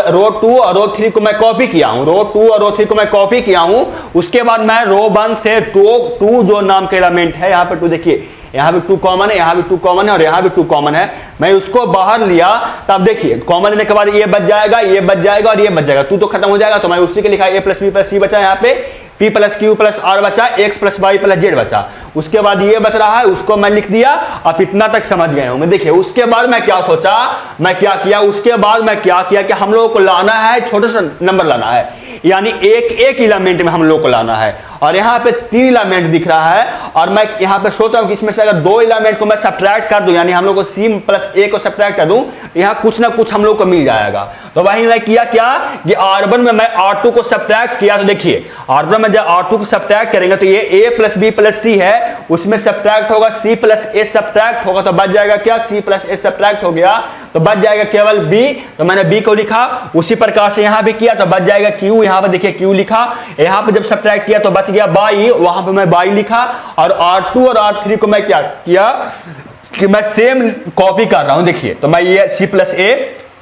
रो 2 और रो 3 को मैं कॉपी किया हूं, रो 2 और रो 3 को मैं कॉपी किया हूं। उसके बाद मैं रो 1 से 2 जो नाम के एलिमेंट है, यहां पे 2 देखिए, यहां भी 2 कॉमन है, यहां भी 2 कॉमन है और यहां भी 2 कॉमन है, मैं उसको बाहर लिया। तब देखिए कॉमन लेने के बाद ये बच जाएगा, ये बच जाएगा और ये बच जाएगा, 2 तो खत्म हो जाएगा। तो मैं उसी के लिखा A plus B plus C बचा, यहाँ पे P plus Q plus R बचा, X plus Y plus Z बचा। उसके बाद ये बच रहा है, उसको मैं लिख दिया। आप इतना तक समझ गए होंगे। देखिए उसके बाद मैं क्या सोचा, मैं क्या किया, उसके बाद मैं क्या किया कि हम लोगों को लाना है, छोटा सा नंबर लाना है, यानी एक एलिमेंट में हम लोग को लाना है। और यहाँ पे 3 एलिमेंट दिख रहा है, और मैं यहाँ पे सोच रहा हूँ कि इसमें से अगर 2 एलिमेंट को मैं सब्ट्रैक्ट कर दूं, यानी हम लोग को C प्लस A को सब्ट्रैक्ट कर दूं, यहाँ कुछ ना कुछ हम लोग को मिल जाएगा। तो वही मैं किया क्या कि R1 में मैं R2 को सब्ट्रैक्ट किया। तो देखिए R1 में जब R2 को सब्ट्रैक्ट करेंगे तो ये A plus B plus C है, उसमें सब्ट्रैक्ट होगा, C प्लस A सब्ट्रैक्ट होगा, तो बच जाएगा क्या, C प्लस A सब्ट्रैक्ट हो गया, तो बच जाएगा केवल B। तो मैंने B को लिखा, उसी प्रकार से यहाँ भी किया, तो बच जाएगा Q। यहाँ पे देखिए Q लिखा, यहाँ पे जब सब्ट्रैक्ट किया तो बच गया बाई, वहां पे मैं बाई लिखा। और R2 और R3 को मैं क्या किया कि मैं सेम कॉपी कर रहा हूं। देखिए तो मैं ये C plus A,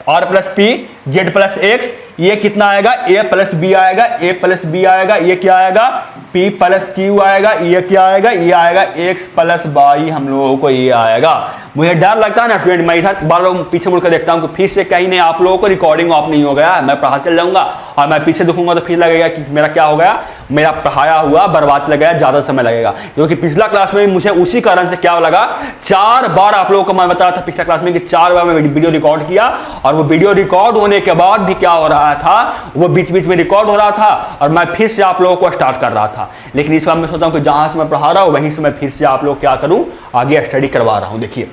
R plus P, Z plus X, ये कितना आएगा, A प्लस B आएगा, A प्लस B आएगा, ये क्या आएगा, P प्लस Q आएगा, ये क्या आएगा, ये आएगा X प्लस Y, हम लोगों को ये आएगा। मुझे डर लगता है ना स्टूडेंट, मैं इधर बार बार पीछे मुड़कर देखता हूँ कि फिर से कहीं नहीं आप लोगों को रिकॉर्डिंग ऑफ नहीं हो गया, मैं पढ़ा चल जाऊंगा और मैं पीछे देखूंगा तो फिर लगेगा कि मेरा क्या हो गया, मेरा पढ़ाया हुआ बर्बाद लगेगा, ज्यादा समय लगेगा। क्योंकि पिछला क्लास में मुझे उसी कारण से क्या लगा, 4 बार आप लोगों को मैं बताया था पिछला क्लास में कि 4 बार मैं वीडियो रिकॉर्ड किया, और वो वीडियो रिकॉर्ड होने के बाद भी क्या हो रहा था, वो बीच बीच में रिकॉर्ड हो रहा था और मैं फिर से आप लोगों को स्टार्ट कर रहा था। लेकिन इस बार मैं सोचता हूं कि जहां से मैं पढ़ा रहा हूं वहीं से मैं फिर से आप लोग क्या करूं, आगे स्टडी करवा रहा हूं। देखिए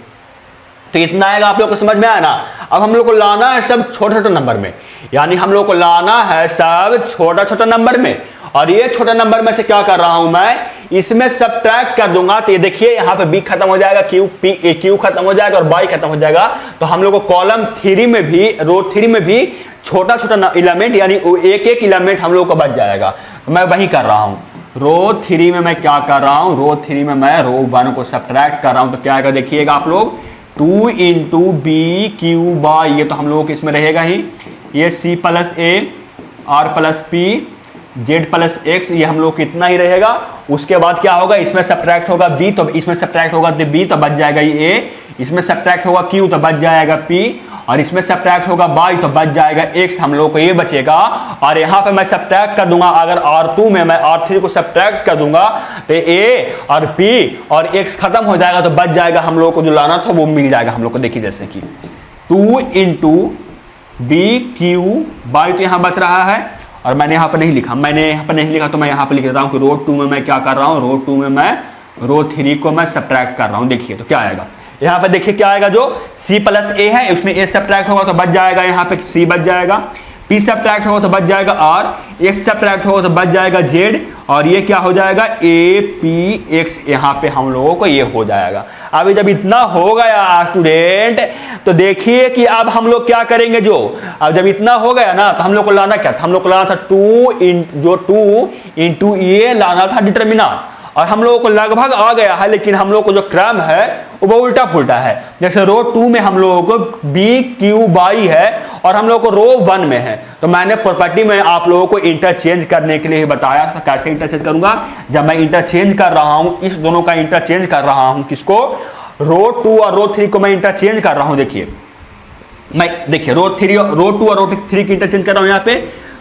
तो इतना आएगा, आप लोग को समझ में आया ना। अब हम लोग को लाना है सब छोटे छोटे नंबर में, यानी हम लोग को लाना है सब छोटा छोटा नंबर में। और ये छोटा नंबर में से क्या कर रहा हूं मैं, इसमें सब्ट्रैक्ट कर दूंगा। तो ये देखिए यहाँ पे बी खत्म हो जाएगा, क्यू खत्म हो जाएगा और बाई खत्म हो जाएगा। तो हम लोग को कॉलम 3 में भी, रो 3 में भी छोटा छोटा इलेमेंट यानी एक एक इलेमेंट हम लोग को बच जाएगा। तो मैं वही कर रहा हूं, रो 3 में मैं क्या कर रहा हूं, रो 3 में मैं रो 1 को सब्ट्रैक्ट कर रहा हूं। तो क्या आएगा देखिएगा आप लोग, 2 इंटू बी क्यू बाई, ये तो हम लोगों को इसमें रहेगा ही, ये c plus a r plus p z plus x, ये हम लोग को इतना ही रहेगा। उसके बाद क्या होगा, इसमें सब्ट्रैक्ट होगा बी तो इसमें सब्ट्रैक्ट होगा बी तो बच जाएगा ये ए, इसमें सब्ट्रैक्ट होगा क्यू तो बच जाएगा पी, और इसमें सब्ट्रैक्ट होगा बाई तो बच जाएगा एक्स, हम लोग को ये बचेगा। और यहाँ पे मैं सब्ट्रैक्ट कर दूंगा, अगर R2 में मैं R3 को सब्ट्रैक्ट कर दूंगा तो ए और पी और एक्स खत्म हो जाएगा, तो बच जाएगा हम लोग को जो लाना था वो मिल जाएगा हम लोग को। देखिए जैसे कि 2 इंटू बी क्यू बाई, तो यहाँ बच रहा है और मैंने यहाँ पर नहीं लिखा, तो मैं यहाँ पर लिख देता हूँ कि रो 2 में मैं क्या कर रहा हूँ, रो 2 में मैं रो 3 को मैं सब्ट्रैक्ट कर रहा हूँ। देखिए तो क्या आएगा, यहाँ पे देखिए क्या आएगा, जो C प्लस ए है उसमें ए सब्ट्रैक्ट होगा तो बच जाएगा, यहाँ पे C बच जाएगा, P सब्ट्रैक्ट होगा तो बच जाएगा R, X सब्ट्रैक्ट होगा तो बच जाएगा Z, और ये क्या हो जाएगा APX, यहाँ पे हम लोगों को ये हो जाएगा। अभी जब इतना हो गया स्टूडेंट, तो देखिए कि अब हम लोग क्या करेंगे, जो अब जब इतना हो गया ना तो हम लोग को लाना क्या था, हम लोग को लाना था 2 इंटू ये लाना था डिटर्मिनेंट, और हम लोगों को लगभग आ गया है। लेकिन हम लोग को जो क्रम है वो उल्टा पुल्टा है। जैसे रो 2 में हम लोगों को बी क्यू बाई है और हम लोग को रो 1 में है, तो मैंने प्रॉपर्टी में आप लोगों को इंटरचेंज करने के लिए बताया था। कैसे इंटरचेंज करूंगा, जब मैं इंटरचेंज कर रहा हूं, इस दोनों का इंटरचेंज कर रहा हूं, किसको, रो 2 और रो 3 को मैं इंटरचेंज कर रहा हूं। देखिए मैं देखिए रो 2 और रो 3 की इंटरचेंज कर रहा हूं। यहाँ पे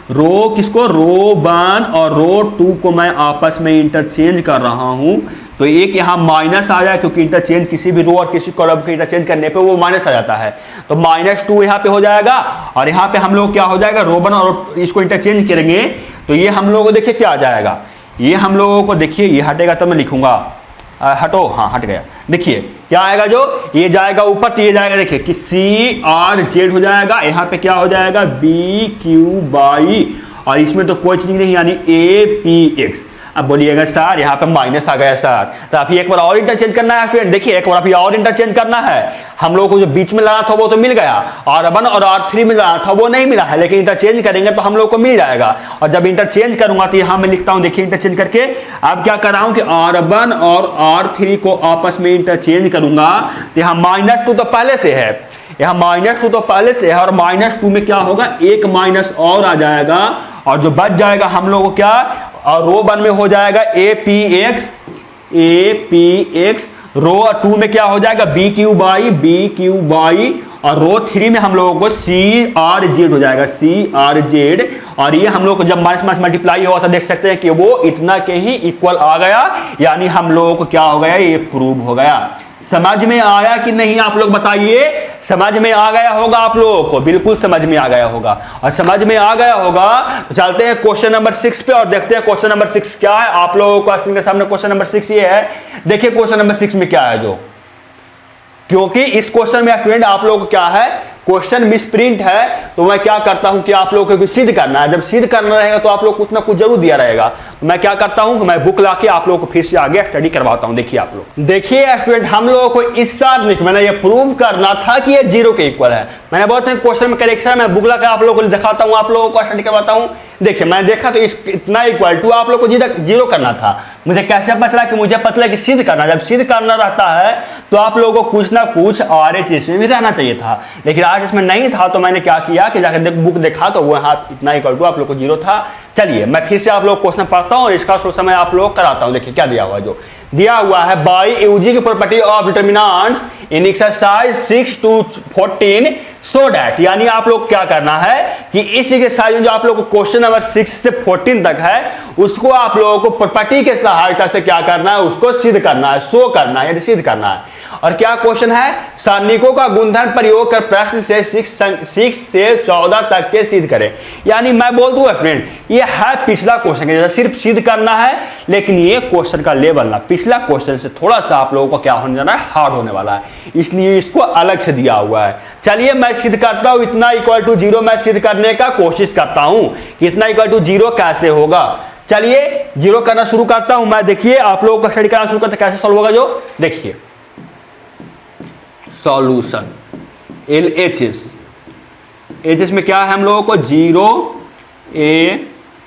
रो किसको, रो 1 और रो 2 को मैं आपस में इंटरचेंज कर रहा हूं। तो एक यहाँ माइनस आ जाए, क्योंकि इंटरचेंज किसी भी रो और किसी कॉलम के इंटरचेंज करने पे वो माइनस आ जाता है, तो -2 यहाँ पे हो जाएगा। और यहाँ पे हम लोग क्या हो जाएगा, रो 1 और इसको इंटरचेंज करेंगे तो ये हम लोगों को देखिए क्या आ जाएगा, ये हम लोगों को देखिए ये हटेगा तो मैं लिखूंगा, हटो, हाँ हट गया। देखिए क्या आएगा, जो ये जाएगा ऊपर तो ये जाएगा, देखिए कि CRZ हो जाएगा, यहाँ पे क्या हो जाएगा BQ बाई, और इसमें तो कोई चीज नहीं यानी APX। अब बोलिएगा सर यहाँ पे माइनस आ गया सर, तो अभी एक बार और इंटरचेंज करना है फ्रेंड। देखिए एक बार अभी और इंटरचेंज करना है, हम लोगों को जो बीच में लाना था वो तो मिल गया, R1 और R3 में लाना था वो नहीं मिला है, लेकिन इंटरचेंज करेंगे तो हम लोग को मिल जाएगा। और जब इंटरचेंज करूंगा तो यहाँ मैं लिखता हूँ, देखिए इंटरचेंज करके अब क्या कर रहा हूँ कि R1 और R3 को आपस में इंटरचेंज करूंगा। तो यहाँ -2 तो पहले से है, यहाँ -2 तो पहले से है, और -2 में क्या होगा, एक माइनस और आ जाएगा, और जो बच जाएगा हम लोग को क्या, और रो 1 में हो जाएगा APX, रो 2 में क्या हो जाएगा BQ बाई, और रो 3 में हम लोगों को CRZ हो जाएगा, CRZ। और ये हम लोग को जब माइनस मल्टीप्लाई हुआ था देख सकते हैं कि वो इतना के ही इक्वल आ गया, यानी हम लोगों को क्या हो गया, ये प्रूव हो गया। समझ में आया कि नहीं आप लोग बताइए, समझ में आ गया होगा आप लोगों को, बिल्कुल समझ में आ गया होगा। और समझ में आ गया होगा तो चलते हैं क्वेश्चन नंबर 6 पे और देखते हैं क्वेश्चन नंबर 6 क्या है। आप लोगों को स्क्रीन के सामने क्वेश्चन नंबर 6 ये है, देखिए क्वेश्चन नंबर 6 में क्या है, जो क्योंकि इस क्वेश्चन में स्टूडेंट आप लोगों को क्या है, क्वेश्चन मिसप्रिंट है, तो मैं क्या करता हूं कि आप लोगों को सिद्ध करना है। जब सिद्ध करना रहेगा तो आप लोग कुछ ना कुछ जरूर दिया रहेगा, तो मैं क्या करता हूं कि मैं बुक लाके आप लोगों को फिर से आगे स्टडी करवाता हूं। देखिए आप लोग देखिए स्टूडेंट, हम लोगों को इस साथ मैंने ये प्रूव करना था कि ये 0 के इक्वल है। मैंने बहुत क्वेश्चन में करेक्शन मैं बुक लाकर आप लोगों को दिखाता हूं, आप लोगों को स्टडी करवाता हूं। देखिए मैं देखा तो इतना इक्वल टू आप लोग को 0 करना था। मुझे कैसे पता चला कि मुझे पता है कि सिद्ध करना, जब सिद्ध करना रहता है तो आप लोगों को कुछ ना कुछ RH में भी रहना चाहिए था, लेकिन आज इसमें नहीं था। तो मैंने क्या किया कि जाकर बुक देखा तो वो यहाँ इतना इक्वल टू आप लोग को 0 था। चलिए मैं फिर से आप लोग क्वेश्चन पढ़ता हूँ और इसका सोल्यूशन मैं आप लोग कराता हूँ। देखिए क्या दिया हुआ है, जो दिया हुआ है by using property of determinants in exercise 6 to 14 so that, यानी आप लोग क्या करना है कि इस एक्सरसाइज में जो आप लोग को क्वेश्चन नंबर 6 से 14 तक है उसको आप लोगों को प्रॉपर्टी के सहायता से क्या करना है, उसको सिद्ध करना है, शो करना है, यानी सिद्ध करना है। और क्या क्वेश्चन है, सारणिकों का गुणधर्म प्रयोग कर प्रश्न से 6 से 14 तक के सिद्ध करें। यानी मैं बोल दूं फ्रेंड, ये है पिछला क्वेश्चन, जैसे सिर्फ सिद्ध करना है, लेकिन ये क्वेश्चन का लेवल ना पिछला क्वेश्चन से थोड़ा सा आप लोगों को क्या होने जाना है, हार्ड होने वाला है, इसलिए इसको अलग से दिया हुआ है। चलिए मैं सिद्ध करता हूं, इतना इक्वल टू 0 मैं सिद्ध करने का कोशिश करता हूं कि इतना इक्वल टू 0 कैसे होगा। चलिए 0 करना शुरू करता हूं मैं। देखिए आप लोगों का स्टडी करना शुरू करते कैसे सॉल्व होगा, जो देखिए सॉल्यूशन LHS में क्या है हम लोगों को 0 a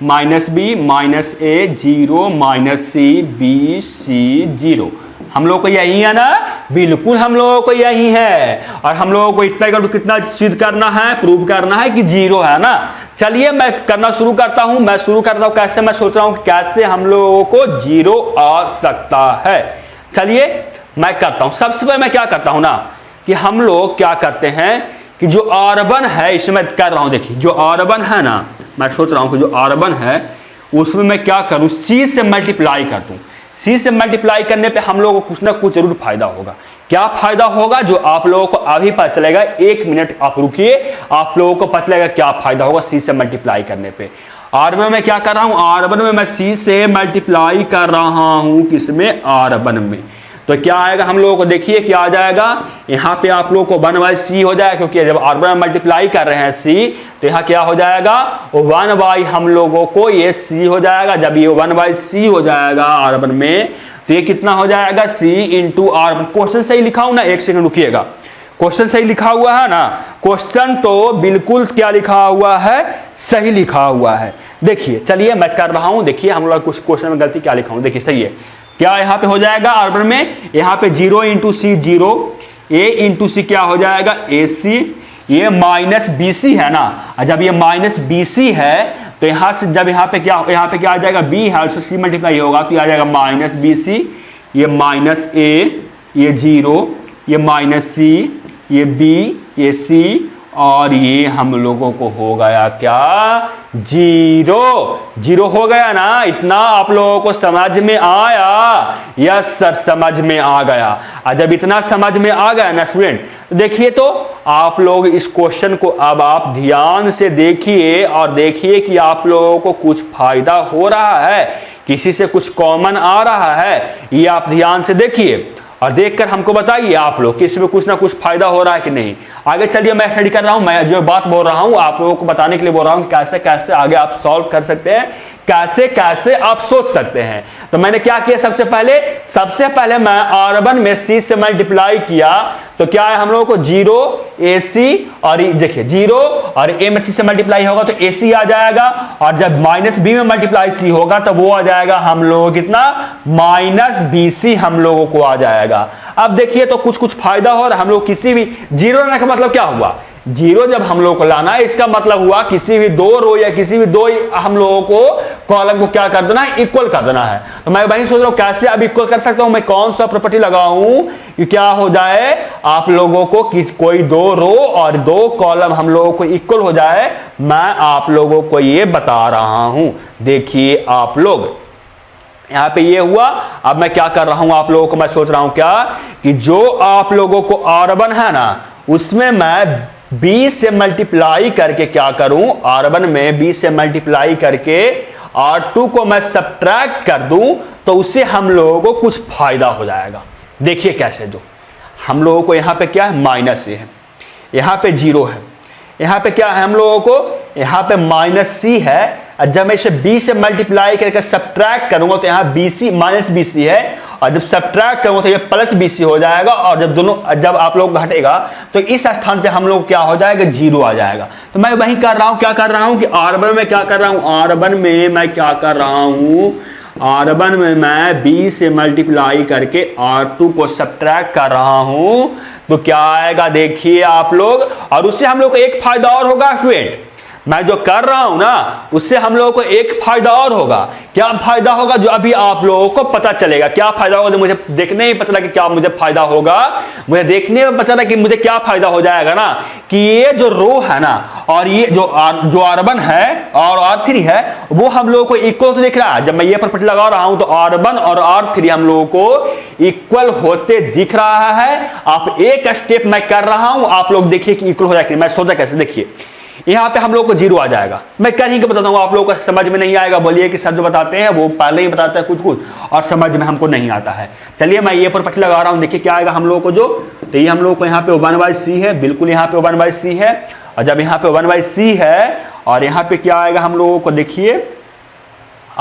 minus b minus a 0 minus C b c 0, हम लोग को यही है ना, बिल्कुल हम लोगों को यही है। और हम लोगों को इतना कितना सिद्ध करना है, प्रूव करना है कि 0 है ना। चलिए मैं करना शुरू करता हूं, मैं शुरू करता हूं कैसे, मैं सोच रहा हूं कैसे हम लोगों को 0 आ सकता है। चलिए मैं करता हूं, सबसे पहले मैं क्या करता हूं ना कि हम लोग क्या करते हैं कि जो R1 है इसमें कर रहा हूं, देखिए जो R1 है ना, मैं सोच रहा हूं कि जो R1 है उसमें मैं क्या करूं, C से मल्टीप्लाई कर दूं। C से मल्टीप्लाई करने पे हम लोगों को कुछ ना कुछ जरूर फायदा होगा। क्या फायदा होगा जो आप लोगों को अभी पता चलेगा, 1 मिनट आप रुकिए, आप लोगों को पता चलेगा क्या फायदा होगा C से मल्टीप्लाई करने पे। R1 में क्या कर रहा हूं, R1 में मैं C से मल्टीप्लाई कर रहा हूं, किसमें, R1 में। तो क्या आएगा हम लोगों को, देखिए क्या आ जाएगा, यहाँ पे आप लोगों को 1/c हो जाएगा, क्योंकि जब R1 में मल्टीप्लाई कर रहे हैं C तो यहाँ क्या हो जाएगा, 1/, हम लोगों को ये C हो जाएगा। जब ये 1/c हो जाएगा R1 में तो ये कितना हो जाएगा, C इंटू R1। क्वेश्चन सही लिखा हूं ना, एक सेकंड रुकिएगा, क्वेश्चन सही लिखा हुआ है ना, क्वेश्चन तो बिल्कुल क्या लिखा हुआ है, सही लिखा हुआ है। देखिए चलिए मैं कर रहा हूं, देखिए हम लोग कुछ क्वेश्चन में गलती क्या लिखा हूं, देखिए सही है। क्या यहाँ पे हो जाएगा R1 में, यहाँ पे 0 इंटू सी 0, a इंटू सी क्या हो जाएगा AC, ये माइनस BC है ना, जब ये माइनस BC है तो यहाँ से जब यहाँ पे क्या आ जाएगा, B है उससे C मल्टीप्लाई होगा तो आ जाएगा माइनस BC, ये माइनस A, ये 0, ये माइनस C, ये B, ये C, और ये हम लोगों को हो गया क्या, 0 हो गया ना। इतना आप लोगों को समझ में आया, यस सर समझ में आ गया। और जब इतना समझ में आ गया ना स्टूडेंट, तो देखिए तो आप लोग इस क्वेश्चन को अब आप ध्यान से देखिए और देखिए कि आप लोगों को कुछ फायदा हो रहा है, किसी से कुछ कॉमन आ रहा है, ये आप ध्यान से देखिए और देखकर हमको बताइए आप लोग कि इसमें कुछ ना कुछ फायदा हो रहा है कि नहीं। आगे चलिए मैं स्टडी कर रहा हूं, मैं जो बात बोल रहा हूं आप लोगों को बताने के लिए बोल रहा हूं कि कैसे कैसे आगे आप सॉल्व कर सकते हैं, कैसे कैसे आप सोच सकते हैं। तो मैंने क्या किया, सबसे पहले मैं R1 में C से मल्टीप्लाई किया तो क्या है हम लोगों को 0 AC, और देखिए 0 और A में C से मल्टीप्लाई होगा तो AC आ जाएगा, और जब माइनस B में मल्टीप्लाई C होगा तो वो आ जाएगा हम लोगों कितना, माइनस BC हम लोगों को आ जाएगा। अब देखिए तो कुछ कुछ फायदा हो रहा है, हम लोग किसी भी 0 लाने का मतलब क्या हुआ, 0 जब हम लोग को लाना है इसका मतलब हुआ किसी भी 2 रो या किसी भी 2 हम लोगों को कॉलम को क्या कर देना है, इक्वल कर देना है। तो मैं वही सोच रहा हूं कैसे अब इक्वल कर सकता हूं, मैं कौन सा प्रॉपर्टी लगाऊं कि क्या हो जाए, आप लोगों को कोई 2 रो और 2 कॉलम हम लोगों को इक्वल हो जाए। मैं आप लोगों को ये बता रहा हूं, देखिए आप लोग यहां पे ये हुआ। अब मैं क्या कर रहा हूं आप लोगों को, मैं सोच रहा हूं क्या कि जो आप लोगों को R1 है ना उसमें मैं B से मल्टीप्लाई करके क्या करूं, R1 में B से मल्टीप्लाई करके R2 को मैं सब्ट्रैक्ट कर दूं तो उससे हम लोगों को कुछ फायदा हो जाएगा। देखिए कैसे, जो हम लोगों को यहां पे क्या है, माइनस A है, यहां पे 0 है, यहां पे क्या है हम लोगों को, यहां पे माइनस C है, और जब मैं इसे B से मल्टीप्लाई करके सब्ट्रैक्ट करूंगा तो यहां BC माइनस BC है, और जब सब्ट्रैक्ट करूंगा तो ये प्लस BC हो जाएगा, और जब आप लोग घटेगा तो इस स्थान पे हम लोग क्या हो जाएगा, 0 आ जाएगा। तो मैं वही कर रहा हूं, क्या कर रहा हूं कि R1 में क्या कर रहा हूं, R1 में मैं क्या कर रहा हूं, R1 में मैं B से मल्टीप्लाई करके R2 को सब्ट्रैक्ट कर रहा हूं तो क्या आएगा देखिए आप लोग, और उससे हम लोग को एक फायदा और होगा स्टूडेंट, मैं जो कर रहा हूं ना उससे हम लोगों को एक फायदा और होगा। क्या फायदा होगा जो अभी आप लोगों को पता चलेगा। क्या फायदा होगा जो मुझे देखने ही पता चला कि क्या मुझे फायदा होगा। मुझे देखने में पता चला कि मुझे क्या फायदा हो जाएगा ना कि ये जो रो है ना और ये जो R1 है और R3 है वो हम लोगों को इक्वल तो दिख रहा है। जब मैं ये प्रॉपर्टी लगा रहा हूं तो R1 और R3 हम लोगों को इक्वल होते दिख रहा है। आप एक स्टेप मैं कर रहा हूं, आप लोग देखिए कि इक्वल हो जाएगा। मैं सोचा कैसे, देखिए यहां पे हम लोग को 0 आ जाएगा। मैं कहीं के बताता हूं, आप लोगों को समझ में नहीं आएगा बोलिए कि सर जो बताते हैं वो पहले ही बताते हैं कुछ कुछ और समझ में हमको नहीं आता है। चलिए मैं ये प्रॉपर्टी लगा रहा हूं, देखिए क्या आएगा हम लोगों को। जो तो ये हम लोग को यहाँ पे 1/c है, बिल्कुल यहाँ पे 1/c है। और जब यहाँ पे 1/c है और यहाँ पे क्या आएगा हम लोगों को, देखिए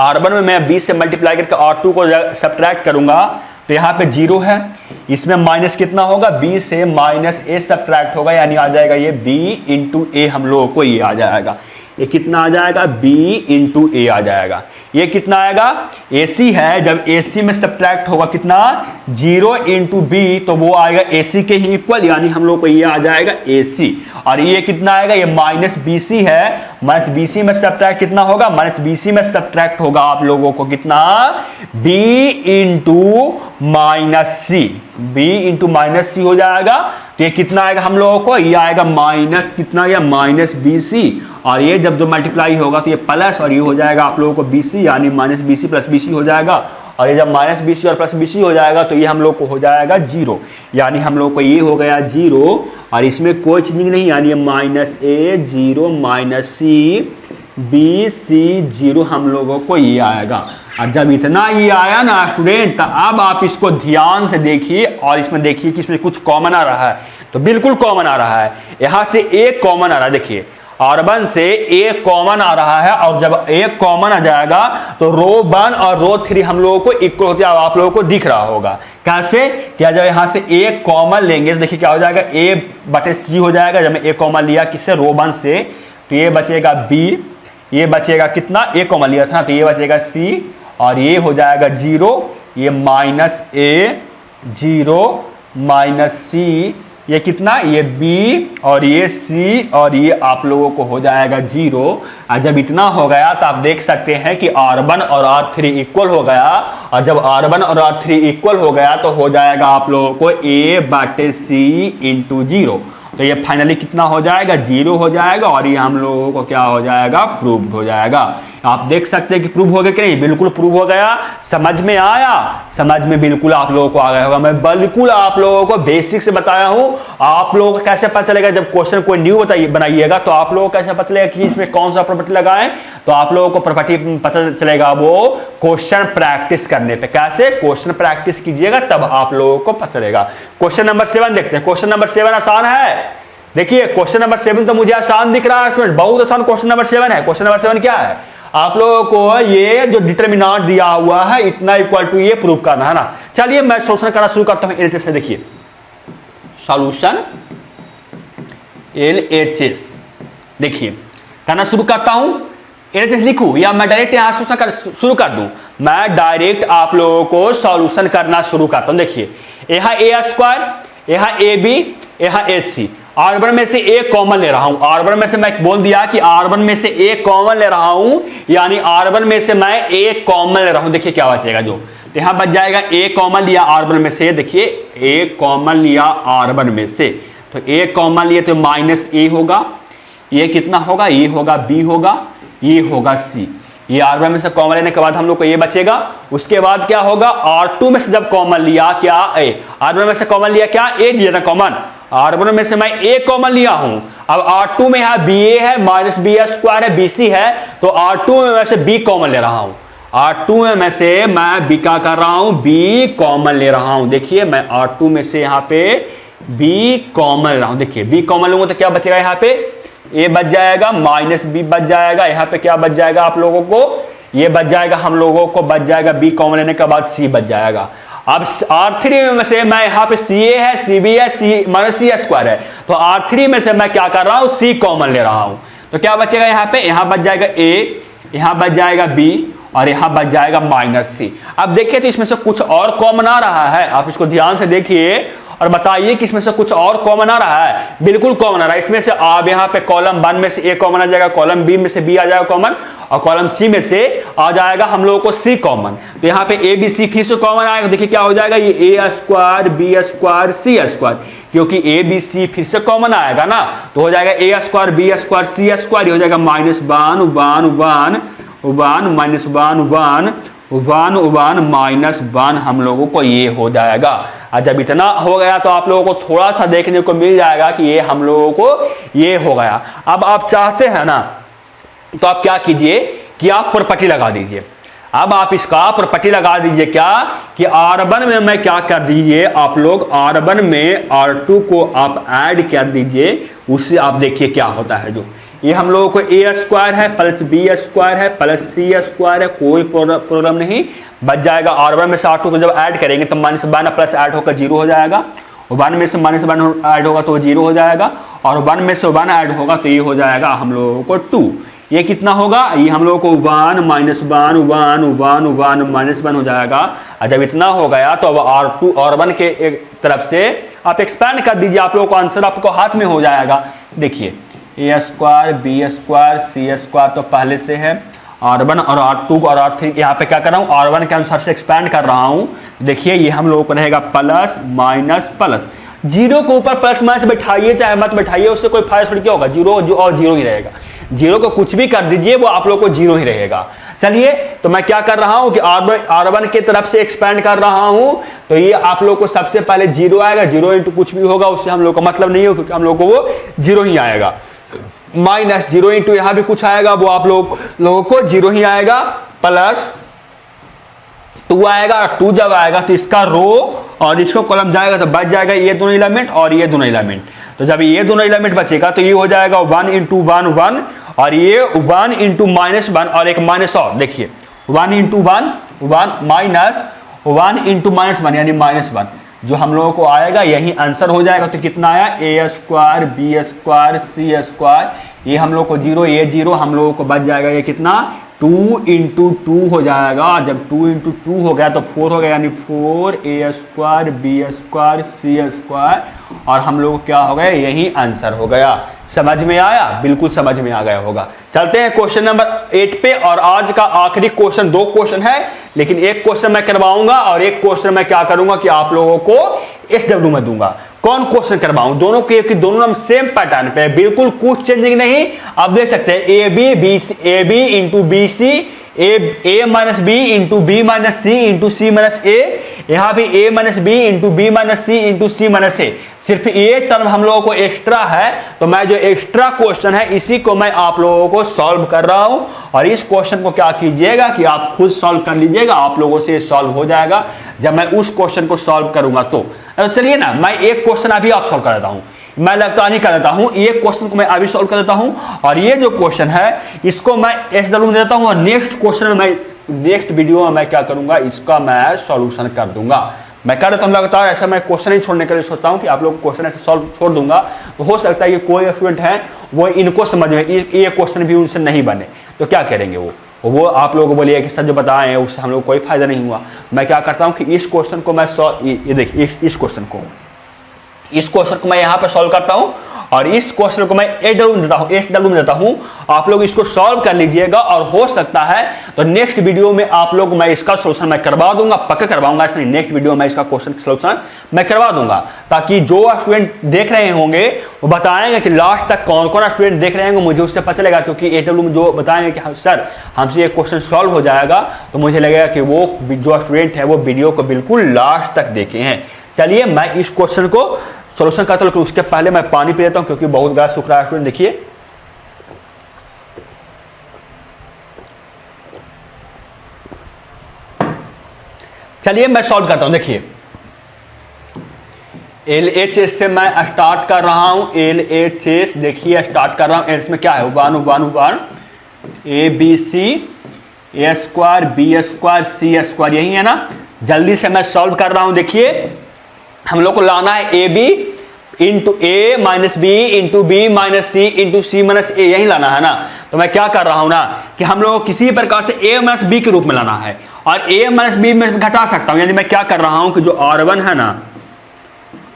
R1 में मैं 20 से मल्टीप्लाई करके R2 को सब्ट्रैक्ट करूंगा तो यहाँ पे 0 है। इसमें माइनस कितना होगा, b से -a सब्ट्रैक्ट होगा, यानी आ जाएगा ये b इंटू ए। हम लोगों को ये आ जाएगा, ये कितना आ जाएगा, b इंटू ए आ जाएगा। ये कितना आएगा, AC है, जब AC में सब्ट्रैक्ट होगा कितना 0 इंटू b तो वो आएगा AC के ही इक्वल, यानी हम लोग को ये आ जाएगा AC। और ये कितना आएगा, ये -BC है, -BC में सब्ट्रैक्ट कितना होगा, -BC में सब्ट्रैक्ट होगा आप लोगों को कितना, b into -c, b into -c हो जाएगा। तो ये कितना आएगा हम लोगों को, ये आएगा माइनस कितना, या -BC। और ये जब जो मल्टीप्लाई होगा तो ये प्लस और ये हो जाएगा आप लोगों को BC, यानी -BC प्लस BC हो जाएगा। और ये जब -BC और प्लस BC हो जाएगा तो ये हम लोग को हो जाएगा 0, यानी हम लोग को ये हो गया 0 और इसमें कोई चीज नहीं, यानी -a 0 -c BC 0 हम लोगों को ये आएगा। और जब इतना ये आया ना स्टूडेंट, तो अब आप इसको ध्यान से देखिए और इसमें देखिए कि इसमें कुछ कॉमन आ रहा है। तो बिल्कुल कॉमन आ रहा है, यहां से एक कॉमन आ रहा है। देखिए R1 से एक कॉमन आ रहा है और जब एक कॉमन आ जाएगा तो रो 1 और रो 3 हम लोगों को इक्वल होते हैं, आप लोगों को दिख रहा होगा। कैसे, क्या जब यहां से एक कॉमन लेंगे तो देखिए क्या हो जाएगा, A/C हो जाएगा। जब मैं एक कॉमन लिया किससे, रो 1 से, तो ये बचेगा B, ये बचेगा कितना, एक कॉमन लिया था ना, तो ये बचेगा C और ये हो जाएगा 0, ये -a 0 -c, ये कितना, ये B और ये C और ये आप लोगों को हो जाएगा 0। और जब इतना हो गया तो आप देख सकते हैं कि R1 और R3 इक्वल हो गया। और जब R1 और R3 इक्वल हो गया तो हो जाएगा आप लोगों को A/C इंटू 0। तो ये फाइनली कितना हो जाएगा, 0 हो जाएगा और ये हम लोगों को क्या हो जाएगा, प्रूव्ड हो जाएगा। आप देख सकते हैं कि प्रूव हो गया कि नहीं, बिल्कुल प्रूव हो गया। समझ में आया, समझ में बिल्कुल आप लोगों को आ गया होगा। मैं बिल्कुल आप लोगों को बेसिक से बताया हूं। आप लोगों को कैसे पता चलेगा, जब क्वेश्चन कोई न्यू बनाइएगा तो आप लोगों को कैसे पता चलेगा कि इसमें कौन सा प्रॉपर्टी लगाएं, तो आप लोगों को प्रॉपर्टी पता चलेगा वो क्वेश्चन प्रैक्टिस करने पे। कैसे, क्वेश्चन प्रैक्टिस कीजिएगा तब आप लोगों को पता चलेगा। क्वेश्चन नंबर 7 देखते हैं। क्वेश्चन नंबर 7 आसान है। देखिए क्वेश्चन नंबर 7 तो मुझे आसान दिख रहा है स्टूडेंट, बहुत आसान क्वेश्चन नंबर 7 है। क्वेश्चन नंबर 7 क्या है, आप लोगों को ये जो डिटरमिनेंट दिया हुआ है इतना इक्वल टू ये प्रूव करना है ना। चलिए मैं सॉल्यूशन करना शुरू करता हूं LHS से। देखिए सॉल्यूशन LHS, देखिए करना शुरू करता हूं। LHS लिखूं या मैं डायरेक्ट यहां सॉल्यूशन शुरू कर दूं, मैं डायरेक्ट आप लोगों को सॉल्यूशन करना शुरू करता हूं। देखिए यहां A², यहां AB, यहां AC, R1 में से एक कॉमन ले रहा हूं। R1 में से मैं बोल दिया कि R1 में से एक कॉमन ले रहा हूं, यानी R1 में से मैं एक कॉमन ले रहा हूं। देखिए क्या बचेगा, जो तो यहां बच जाएगा एक कॉमन लिया R1 में से। देखिए एक कॉमन लिया R1 में से, तो एक कॉमन लिए तो -a होगा, ये कितना होगा, ये होगा B होगा, ये होगा C। ये R1 में से कॉमन लेने के बाद हम लोग को ये बचेगा। उसके बाद क्या होगा, R2 में से जब कॉमन लिया क्या A, R1 में से कॉमन लिया क्या A लिया था कॉमन, R1 में से मैं A कॉमन लिया हूं। अब R2 में यहां BA है, -B² है, BC है, तो R2 में मैं से B कॉमन ले रहा हूं। R2 में से मैं B का कर रहा हूं, B कॉमन ले रहा हूं। देखिए मैं R2 में से यहां पे B कॉमन ले रहा हूं। देखिए B कॉमन लूंगा तो क्या बचेगा, यहां पे A बच जाएगा, -B बच जाएगा, यहां पे क्या बच जाएगा आप लोगों को, ये बच जाएगा हम लोगों को, बच जाएगा B कॉमन लेने के बाद C बच जाएगा। अब R3 में से मैं यहां पे CA है, CB है, -C² है, तो R3 में से मैं क्या कर रहा हूं, C कॉमन ले रहा हूं। तो क्या बचेगा यहां पे, यहां बच जाएगा A, यहां बच जाएगा B और यहां बच जाएगा -C। अब देखिए तो इसमें से कुछ और कॉमन आ रहा है, आप इसको ध्यान से देखिए। और बताइए कि इसमें से कुछ और कॉमन आ रहा है। बिल्कुल कॉमन आ रहा है। इसमें से अब यहाँ पे कॉलम 1 में से ए कॉमन आ जाएगा, कॉलम बी में से बी आ जाएगा कॉमन, और कॉलम सी में से आ जाएगा हम लोगों को सी कॉमन। तो यहाँ पे ए बी सी फिर से कॉमन आएगा। देखिए क्या हो जाएगा, ये ए square b square c square, क्योंकि ए बी सी फिर से कॉमन आएगा ना, तो हो जाएगा ए square b square c square, ये हो जाएगा -1 हम लोगों को ये हो जाएगा। और जब इतना हो गया तो आप लोगों को थोड़ा सा देखने को मिल जाएगा कि ये हम लोगों को ये हो गया। अब आप चाहते हैं ना, तो आप क्या कीजिए कि आप प्रॉपर्टी लगा दीजिए। अब आप इसका प्रॉपर्टी लगा दीजिए क्या कि R1 में मैं क्या कर दीजिए, आप लोग R1 में R2 को आप ऐड कर दीजिए, उससे आप देखिए क्या होता है। जो ये हम लोगों को ए स्क्वायर है प्लस बी स्क्वायर है प्लस सी स्क्वायर है, कोई प्रॉब्लम नहीं, बच जाएगा। R1 में से R2 को जब ऐड करेंगे तो -1 प्लस ऐड होकर 0 हो जाएगा, 1 में से -1 ऐड होगा तो 0 हो जाएगा, और 1 में से 1 ऐड होगा तो ये हो जाएगा हम लोगों को 2। ये कितना होगा, ये हम लोगों को 1 -1 हो जाएगा। और जब इतना हो गया तो अब R2 R1 के एक तरफ से आप एक्सपेंड कर दीजिए, आप लोगों को आंसर आपको हाथ में हो जाएगा। देखिए ए square b square c square तो पहले से है, R1 और R2 और R3 यहाँ पे क्या कर रहा हूँ, R1 के अनुसार से एक्सपेंड कर रहा हूँ। देखिए ये हम लोगों को रहेगा प्लस माइनस प्लस, जीरो के ऊपर प्लस माइनस बैठाइए चाहे मत बैठाइए, उससे कोई फायदा थोड़ी क्या होगा, जीरो और जीरो ही रहेगा। जीरो को कुछ भी कर दीजिए वो आप लोग को जीरो ही रहेगा। चलिए तो मैं क्या कर रहा हूं कि R1 की तरफ से एक्सपेंड कर रहा हूं, तो ये आप लोग को सबसे पहले जीरो आएगा, जीरो इंटू कुछ भी होगा उससे हम लोग को मतलब नहीं हो, क्योंकि हम लोग को वो जीरो ही आएगा। माइनस जीरो इंटू यहां भी कुछ आएगा, वो आप लोगों को जीरो ही आएगा, प्लस 2 आएगा। 2 जब आएगा तो इसका रो और इसको कॉलम जाएगा तो बच जाएगा ये दोनों एलिमेंट और ये दोनों एलिमेंट। तो जब ये दोनों एलिमेंट बचेगा तो ये हो जाएगा 1 इंटू 1 1, और ये 1 इंटू -1 और एक माइनस, और देखिए 1 इंटू 1 माइनस 1 इंटू -1 यानी -1, जो हम लोगों को आएगा यही आंसर हो जाएगा। तो कितना आया, ए square b square c square, ये हम लोग को जीरो, ये जीरो, हम लोगों को बच जाएगा ये कितना 2 इंटू 2 हो जाएगा। जब 2 इंटू 2 हो गया तो 4 हो गया, यानी 4 ए square b square c square, और हम लोग क्या हो गया, यही आंसर हो गया। समझ में आया, बिल्कुल समझ में आ गया होगा। चलते हैं क्वेश्चन नंबर 8 पे, और आज का आखिरी क्वेश्चन, 2 क्वेश्चन है लेकिन एक क्वेश्चन मैं करवाऊंगा और एक क्वेश्चन मैं क्या करूंगा कि आप लोगों को SW में दूंगा। कौन क्वेश्चन करवाऊं, दोनों के, दोनों हम सेम पैटर्न पे, बिल्कुल कुछ चेंजिंग नहीं। आप देख सकते हैं A B into B C, A minus B into B minus C into C minus A, यहाँ भी A minus B into B minus C into C minus A. सिर्फ ये टर्म हम लोगों को एक्स्ट्रा है, तो मैं जो एक्स्ट्रा क्वेश्चन है इसी को मैं आप लोगों को सॉल्व कर रहा हूं, और इस क्वेश्चन को क्या कीजिएगा कि आप खुद सॉल्व कर लीजिएगा, आप लोगों से सॉल्व हो जाएगा जब मैं उस क्वेश्चन को सॉल्व करूंगा। तो चलिए ना, मैं एक क्वेश्चन अभी आप सॉल्व कर देता हूं, मैं लगता नहीं कर देता हूं, ये क्वेश्चन को मैं अभी सॉल्व कर देता हूं, और ये जो क्वेश्चन है इसको मैं SW में देता हूं, और नेक्स्ट क्वेश्चन में मैं नेक्स्ट वीडियो में मैं क्या करूंगा, इसका मैं सॉल्यूशन कर दूंगा। मैं कर देता हूं लगातार, ऐसा मैं क्वेश्चन ही छोड़ने के लिए सोचता हूं कि आप लोग क्वेश्चन ऐसे सॉल्व छोड़ दूंगा, तो हो सकता है कि कोई स्टूडेंट है वो इनको समझ में ये क्वेश्चन भी उनसे नहीं बने, तो क्या करेंगे वो आप लोगों को बोलिए कि सर जो बताएं उससे हम लोग कोई फायदा नहीं हुआ। मैं क्या करता हूं कि इस क्वेश्चन को मैं ये देखिए इस क्वेश्चन को मैं यहाँ पे सॉल्व करता हूँ, और इस क्वेश्चन को मैं SW में देता हूँ। आप लोग इसको सॉल्व कर लीजिएगा, और हो सकता है तो नेक्स्ट वीडियो में आप लोग मैं इसका सॉल्यूशन मैं करवा दूंगा, पक्का करवाऊंगा, ऐसा नहीं, नेक्स्ट वीडियो में इसका क्वेश्चन सॉल्यूशन मैं करवा दूंगा, ताकि जो स्टूडेंट देख रहे होंगे वो बताएंगे कि लास्ट तक कौन कौन स्टूडेंट देख रहे होंगे, मुझे उससे पता चलेगा। क्योंकि SW में जो बताएंगे कि सर हमसे ये क्वेश्चन सॉल्व हो जाएगा, तो मुझे लगेगा कि वो जो स्टूडेंट है वो वीडियो को बिल्कुल लास्ट तक देखे हैं। चलिए मैं इस क्वेश्चन को सॉल्यूशन करता हूं, उसके पहले मैं पानी पी लेता हूं क्योंकि बहुत गला सूख रहा है स्टूडेंट। देखिए चलिए मैं सॉल्व करता हूं। देखिए LHS से मैं स्टार्ट कर रहा हूं, LHS देखिए स्टार्ट कर रहा हूं। इसमें क्या है, 1 a b C a square b square c square, यही है ना। जल्दी से मैं सॉल्व कर रहा हूं। देखिए हम लोग को लाना है A B into A minus B into B minus C into C minus A, यही लाना है ना। तो मैं क्या कर रहा हूं ना कि हम लोग को किसी प्रकार से ए माइनस बी के रूप में लाना है, और ए माइनस बी में घटा सकता हूं। यानी मैं क्या कर रहा हूं कि जो R1 है ना,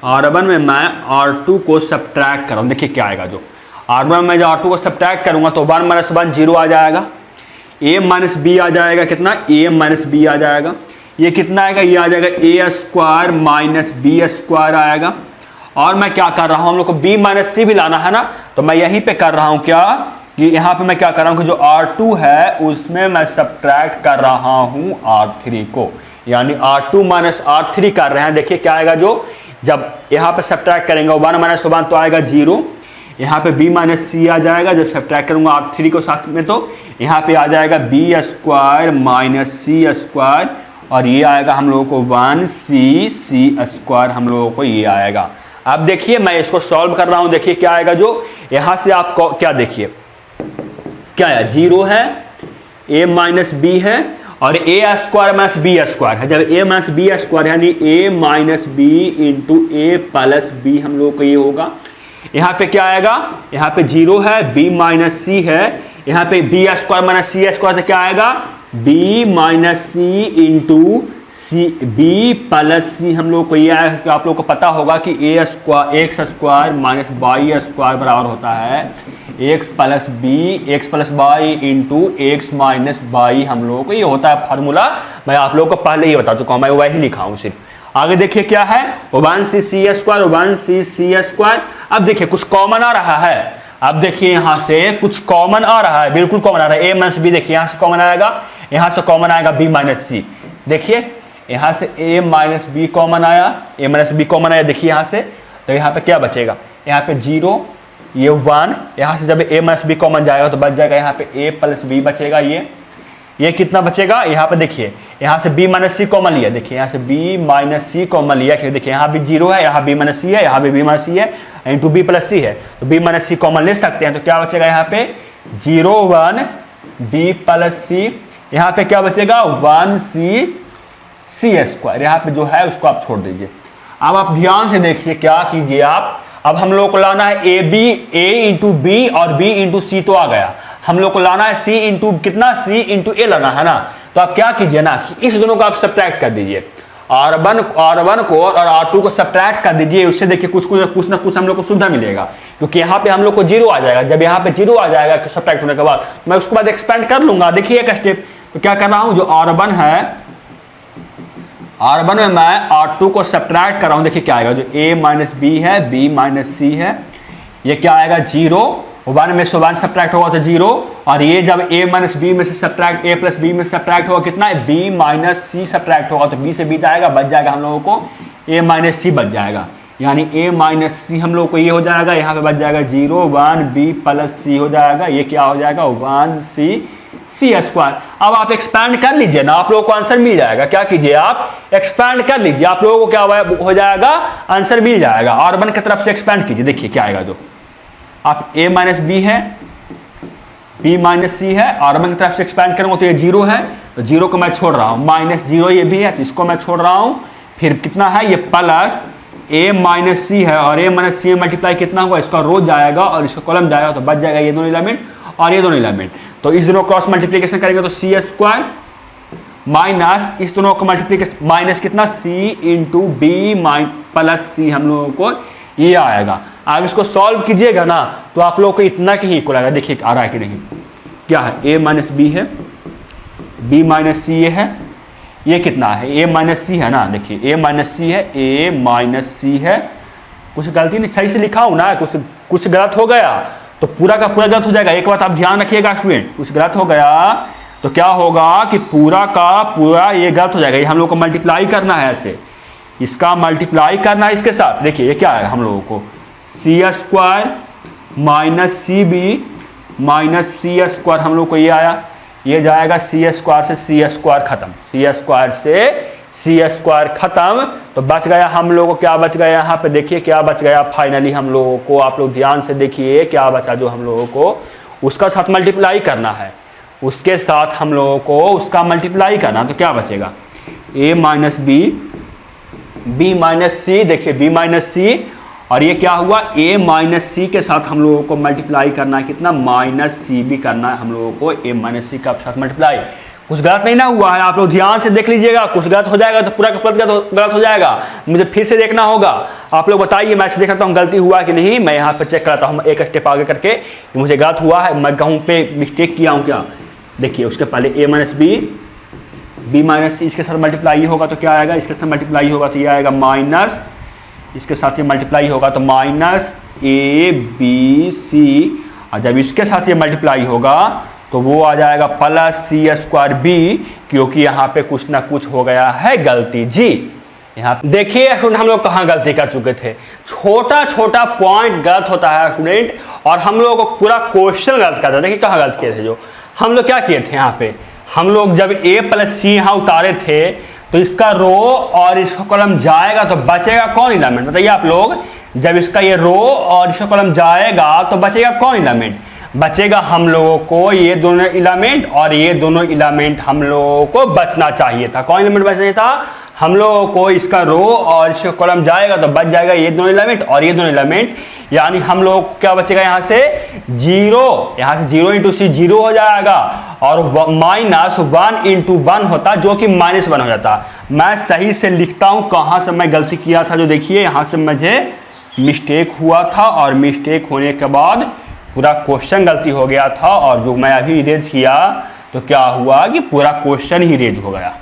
R1 में मैं R2 को सब्ट्रैक्ट कर रहा हूँ, देखिए क्या आएगा। जो R1 में जो R2 को सब्ट्रैक्ट करूंगा तो 1 माइनस 1 0 आ जाएगा, a माइनस बी आ जाएगा, कितना a माइनस बी आ जाएगा। ये कितना आएगा, ये आ जाएगा a square minus b square आएगा। और मैं क्या कर रहा हूँ, हम लोग को b माइनस सी भी लाना है ना, तो मैं यहीं पे कर रहा हूँ क्या कि यहाँ पे मैं क्या कर रहा हूँ कि जो R2 है उसमें मैं सब्ट्रैक्ट कर रहा हूँ R3 को, यानी R2 माइनस R3 कर रहे हैं। देखिए क्या आएगा, जो जब यहाँ पे सब्ट्रैक्ट करेंगे 1 माइनस 1 तो आएगा 0, यहाँ पे b माइनस सी आ जाएगा। जब सब्ट्रैक्ट करूंगा R3 को साथ में तो यहाँ पे आ जाएगा b square minus C square, और ये आएगा हम लोगों को 1c स्क्वायर, हम लोगों को ये आएगा। अब देखिए मैं इसको सॉल्व कर रहा हूँ, देखिए क्या आएगा। जो यहाँ से आप क्या देखिए क्या है, 0 है, a माइनस बी है और a square minus b square है। जब a माइनस बी स्क्वायर यानी a minus B into a plus b हम लोग को ये होगा। यहाँ पे क्या आएगा, यहाँ पे 0 है, b माइनस सी है, यहाँ पे b square minus C square से क्या आएगा, b minus C into C B plus सी हम लोग को ये आएगा। कि आप लोग को पता होगा कि a square x square minus y square बराबर होता है x plus b x plus y into x minus y, हम लोगों को ये होता है फार्मूला। मैं आप लोगों को पहले ही बता चुका हूँ, मैं वही लिखा हूँ सिर्फ। आगे देखिए क्या है, 1c सी स्क्वायर 1c सी स्क्वायर। अब देखिए कुछ कॉमन आ रहा है, अब देखिए यहाँ से कुछ कॉमन आ रहा है, बिल्कुल कॉमन आ रहा है। a माइनस बी देखिए यहाँ से कॉमन आएगा, यहाँ से कॉमन आएगा b माइनस सी। देखिए यहाँ से a माइनस बी कॉमन आया, a माइनस बी कॉमन आया, देखिए यहाँ से, तो यहाँ पे क्या बचेगा, यहाँ पे 0 ये 1, यहाँ से जब a माइनस बी कॉमन जाएगा तो बच जाएगा यहाँ पे a प्लस बी बचेगा। ये कितना बचेगा, यहाँ पे देखिए यहाँ से b माइनस सी कॉमन लिया, देखिए यहाँ से b माइनस सी कॉमन लिया, देखिए यहाँ भी 0 है, यहाँ b माइनस सी है, यहाँ भी b माइनस सी है, इंटू b प्लस सी है, तो b माइनस सी कॉमन ले सकते हैं। तो क्या बचेगा यहाँ पे 0 1 b प्लस सी, यहाँ पे क्या बचेगा 1c सी स्क्वायर, यहाँ पे जो है उसको आप छोड़ दीजिए। अब आप ध्यान से देखिए क्या कीजिए आप, अब हम लोग को लाना है a इंटू बी और b इंटू सी तो आ गया, हम लोग को लाना है c इंटू कितना c इंटू a लाना है ना। तो आप क्या कीजिए ना कि इस दोनों को आप सब्ट्रैक्ट कर दीजिए, R1 को और R2 को सब्ट्रैक्ट कर दीजिए। उससे देखिए कुछ ना कुछ हम लोग को सुविधा मिलेगा, क्योंकि यहाँ पे हम लोग को 0 आ जाएगा। जब यहाँ पे 0 आ जाएगा सब्ट्रैक्ट होने के बाद मैं उसके बाद एक्सपेंड कर लूंगा। देखिए एक स्टेप, तो क्या कर रहा हूँ, जो R1 है R1 में मैं R2 को सब्ट्रैक्ट कर रहा हूँ। देखिए क्या आएगा, जो a माइनस बी है, b माइनस सी है, ये क्या आएगा 0, 1 में से 1 सब्ट्रैक्ट होगा तो 0, और ये जब a माइनस बी में से सब्ट्रैक्ट a प्लस बी में सब्ट्रैक्ट होगा कितना है, b माइनस सी सब्ट्रैक्ट होगा तो b से b जाएगा, बच जाएगा हम लोगों को a माइनस सी बच जाएगा, यानी a माइनस सी हम लोग को ये हो जाएगा, यहाँ पे बच जाएगा 0 1 b प्लस सी हो जाएगा, ये क्या हो जाएगा 1c सी स्क्वायर। अब आप एक्सपैंड कर लीजिए ना, आप लोगों को आंसर मिल जाएगा। क्या कीजिए आप एक्सपैंड कर लीजिए, आप लोगों को क्या हो जाएगा, आंसर मिल जाएगा। R1 की तरफ से एक्सपैंड कीजिए, देखिए क्या आएगा, जो आप a माइनस बी है, b माइनस सी है, R1 की तरफ से एक्सपैंड करूंगा तो ये 0 है, तो 0 को मैं छोड़ रहा हूँ, माइनस 0 ये भी है तो इसको मैं छोड़ रहा हूँ। फिर कितना है, ये प्लस a माइनस सी है, और a माइनस सी मल्टीप्लाई कितना होगा, इसका रो जाएगा और इसका कॉलम जाएगा, तो बच जाएगा ये दोनों एलिमेंट और ये दोनों एलिमेंट। तो इस दोनों क्रॉस मल्टीप्लीकेशन करेंगे तो सी स्क्वायर माइनस इस दोनों का मल्टीप्लीकेशन माइनस कितना c इंटू बी प्लस सी हम लोगों को ये आएगा। आप इसको सॉल्व कीजिएगा ना तो आप लोगों को इतना की ही इक्वल आएगा। देखिए आ रहा है कि नहीं, क्या है, a माइनस बी है, b माइनस सी ये है, ये कितना है a माइनस सी है ना, देखिए a माइनस सी है, a माइनस सी है, कुछ गलती नहीं, सही से लिखा हूं ना, कुछ गलत हो गया तो पूरा का पूरा गलत हो जाएगा। एक बात आप ध्यान रखिएगा स्टूडेंट, कुछ गलत हो गया तो क्या होगा कि पूरा का पूरा ये गलत हो जाएगा। ये हम लोग को मल्टीप्लाई करना है, ऐसे इसका मल्टीप्लाई करना है इसके साथ। देखिए ये क्या है, हम लोगों को सी स्क्वायर माइनस सी बी माइनस सी स्क्वायर हम लोग को ये आया, ये जाएगा सी स्क्वायर से सी स्क्वायर खत्म, सी स्क्वायर से सी स्क्वायर खत्म, तो बच गया हम लोगों को क्या बच गया, यहाँ पे देखिए क्या बच गया फाइनली हम लोगों को। आप लोग ध्यान से देखिए क्या बचा, जो हम लोगों को उसका साथ मल्टीप्लाई करना है, उसके साथ हम लोगों को उसका मल्टीप्लाई करना, तो क्या बचेगा a minus B, B minus C, देखिए b माइनस सी, और ये क्या हुआ a माइनस सी के साथ हम लोगों को मल्टीप्लाई करना है कितना, माइनस सी भी करना है हम लोगों को a माइनस सी का साथ मल्टीप्लाई। कुछ गलत नहीं ना हुआ है, आप लोग ध्यान से देख लीजिएगा। कुछ गलत हो जाएगा तो पूरा का पूरा गलत हो जाएगा, मुझे फिर से देखना होगा। आप लोग बताइए, मैं देख सकता हूँ गलती हुआ कि नहीं। मैं यहाँ पे चेक कराता हूँ एक स्टेप आगे करके, मुझे गलत हुआ है, मैं कहूँ पे मिस्टेक किया हूँ क्या। देखिए उसके पहले a माइनस बी माइनस सी, इसके साथ मल्टीप्लाई होगा तो क्या आएगा, इसके साथ मल्टीप्लाई होगा तो ये आएगा माइनस, इसके साथ ये मल्टीप्लाई होगा तो माइनस ए बी सी, और जब इसके साथ ये मल्टीप्लाई होगा तो वो आ जाएगा प्लस सी स्क्वायर बी, क्योंकि यहाँ पे कुछ ना कुछ हो गया है गलती जी। यहाँ देखिए स्टूडेंट, हम लोग कहाँ गलती कर चुके थे। छोटा छोटा पॉइंट गलत होता है स्टूडेंट, और हम लोग को पूरा क्वेश्चन गलत करता है। देखिए कहाँ गलत किए थे, जो हम लोग क्या किए थे यहाँ पे, हम लोग जब a प्लस सी यहाँ उतारे थे तो इसका रो और इसका कॉलम जाएगा तो बचेगा कौन एलिमेंट, बताइए आप लोग। जब इसका ये रो और इसका कॉलम जाएगा तो बचेगा कौन एलिमेंट, बचेगा हम लोगों को ये दोनों एलिमेंट, और ये दोनों एलिमेंट हम लोगों को बचना चाहिए था। कौन एलिमेंट बचना चाहिए था हम लोगों को, इसका रो और इसका कॉलम जाएगा तो बच जाएगा ये दोनों एलिमेंट और ये दोनों एलिमेंट, यानी हम लोग को क्या बचेगा यहाँ से जीरो, यहाँ से जीरो इंटू सी जीरो हो जाएगा, और माइनस 1 इंटू 1 होता जो कि -1 हो जाता। मैं सही से लिखता हूँ कहाँ से मैं गलती किया था, जो देखिए यहाँ से मुझे मिस्टेक हुआ था, और मिस्टेक होने के बाद पूरा क्वेश्चन गलती हो गया था, और जो मैं अभी इरेज किया तो क्या हुआ कि पूरा क्वेश्चन ही इरेज हो गया।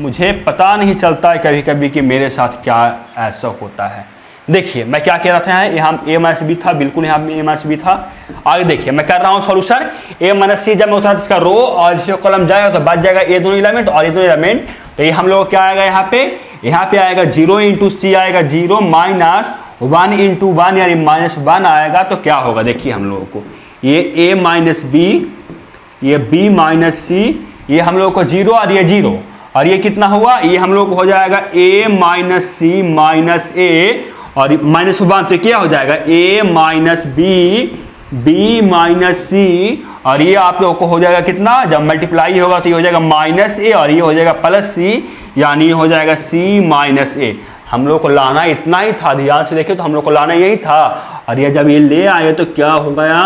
मुझे पता नहीं चलता है कभी कभी कि मेरे साथ क्या ऐसा होता है। देखिए मैं क्या कह रहा था, यहाँ a माइनस बी था, बिल्कुल यहाँ a माइनस बी था। आगे देखिए मैं कर रहा हूँ सॉल्यूशन, a माइनस सी जब मैं उतार इसका रो और इसका कॉलम जाएगा तो बच जाएगा ये दोनों एलिमेंट और ये दोनों एलिमेंट, तो ये हम लोग क्या आएगा यहाँ पे आएगा 0 इंटू सी आएगा 0 माइनस 1 इंटू 1 यानी -1 आएगा, तो क्या होगा देखिए हम लोगों को ये a माइनस बी, ये b माइनस सी, ये हम लोग को 0 और ये 0, और ये कितना हुआ, ये हम लोग को हो जाएगा a माइनस सी माइनस ए, और -1 तो क्या हो जाएगा a माइनस बी माइनस सी, और ये आप लोगों को हो जाएगा कितना, जब मल्टीप्लाई होगा तो ये हो जाएगा -a और ये हो जाएगा +c, यानी ये हो जाएगा c माइनस ए। हम लोग को लाना इतना ही था, ध्यान से देखिए तो हम लोग को लाना यही था, और ये जब ये ले आए तो क्या हो गया,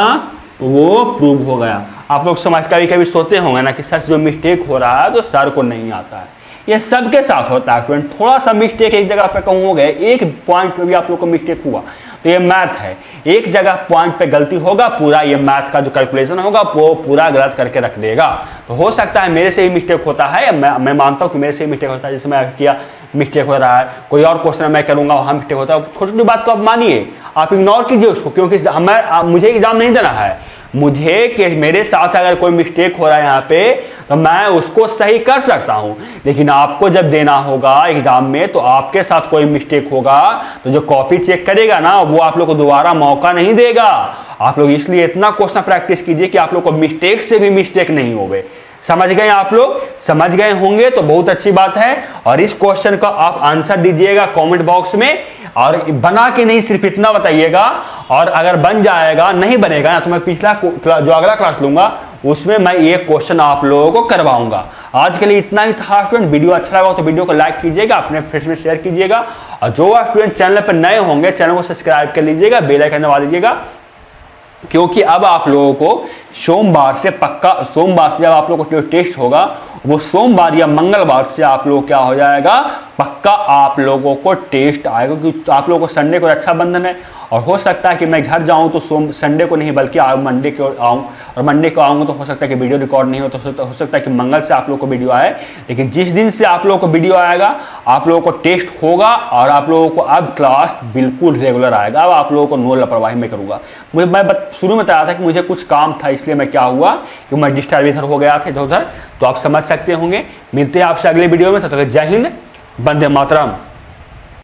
तो वो प्रूव हो गया। आप लोग समझ कभी सोचते होंगे ना कि सर जो मिस्टेक हो रहा है तो सर को नहीं आता है, ये सबके साथ होता है स्टूडेंट। थोड़ा सा मिस्टेक एक जगह पे कहूँ हो गए, एक पॉइंट पे भी आप लोग को मिस्टेक हुआ तो ये मैथ है, एक जगह पॉइंट पे गलती होगा, पूरा ये मैथ का जो कैलकुलेशन होगा वो पूरा गलत करके रख देगा। तो हो सकता है मेरे से ही मिस्टेक होता है, मैं मानता हूँ कि मेरे से ही मिस्टेक होता है, जैसे मैं किया मिस्टेक हो रहा है, कोई और क्वेश्चन मैं करूँगा वहाँ मिस्टेक होता है। छोटी छोटी बात को आप मानिए, आप इग्नोर कीजिए उसको, क्योंकि मुझे एग्जाम नहीं देना है, मुझे कि मेरे साथ अगर कोई मिस्टेक हो रहा है यहाँ पे तो मैं उसको सही कर सकता हूँ, लेकिन आपको जब देना होगा एग्जाम में तो आपके साथ कोई मिस्टेक होगा तो जो कॉपी चेक करेगा ना वो आप लोग को दोबारा मौका नहीं देगा। आप लोग इसलिए इतना क्वेश्चन प्रैक्टिस कीजिए कि आप लोग को मिस्टेक से भी मिस्टेक नहीं होवे। समझ गए आप लोग, समझ गए होंगे तो बहुत अच्छी बात है। और इस क्वेश्चन का आप आंसर दीजिएगा कमेंट बॉक्स में, और बना के नहीं सिर्फ इतना बताइएगा, और अगर बन जाएगा नहीं बनेगा ना तो मैं पिछला जो अगला क्लास लूंगा उसमें मैं ये क्वेश्चन आप लोगों को करवाऊंगा। आज के लिए इतना ही था स्टूडेंट। वीडियो अच्छा लगा तो वीडियो को लाइक कीजिएगा, अपने फ्रेंड्स में शेयर कीजिएगा, और जो स्टूडेंट चैनल पर नए होंगे चैनल को सब्सक्राइब कर लीजिएगा, बेल आइकन दबा लीजिएगा, क्योंकि अब आप लोगों को सोमवार से जब आप लोगों को टेस्ट होगा वो सोमवार या मंगलवार से आप लोग क्या हो जाएगा, पक्का आप लोगों को टेस्ट आएगा, क्योंकि आप लोगों को संडे को रक्षाबंधन है, और हो सकता है कि मैं घर जाऊं तो संडे को नहीं बल्कि मंडे को आऊं, और मंडे को आऊंगा तो हो सकता है कि वीडियो रिकॉर्ड नहीं हो, तो हो सकता है कि मंगल से आप लोगों को वीडियो आए। लेकिन जिस दिन से आप लोगों को वीडियो आएगा आप लोगों को टेस्ट होगा, और आप लोगों को अब क्लास बिल्कुल रेगुलर आएगा। अब आप लोगों को नो लापरवाही में करूँगा। मैं शुरू में बताया था कि मुझे कुछ काम था, इसलिए मैं क्या हुआ कि मैं डिस्टर्ब इधर हो गया था इधर उधर, तो आप समझ सकते होंगे। मिलते हैं आपसे अगले वीडियो में, तब तक जय हिंद, वंदे मातरम।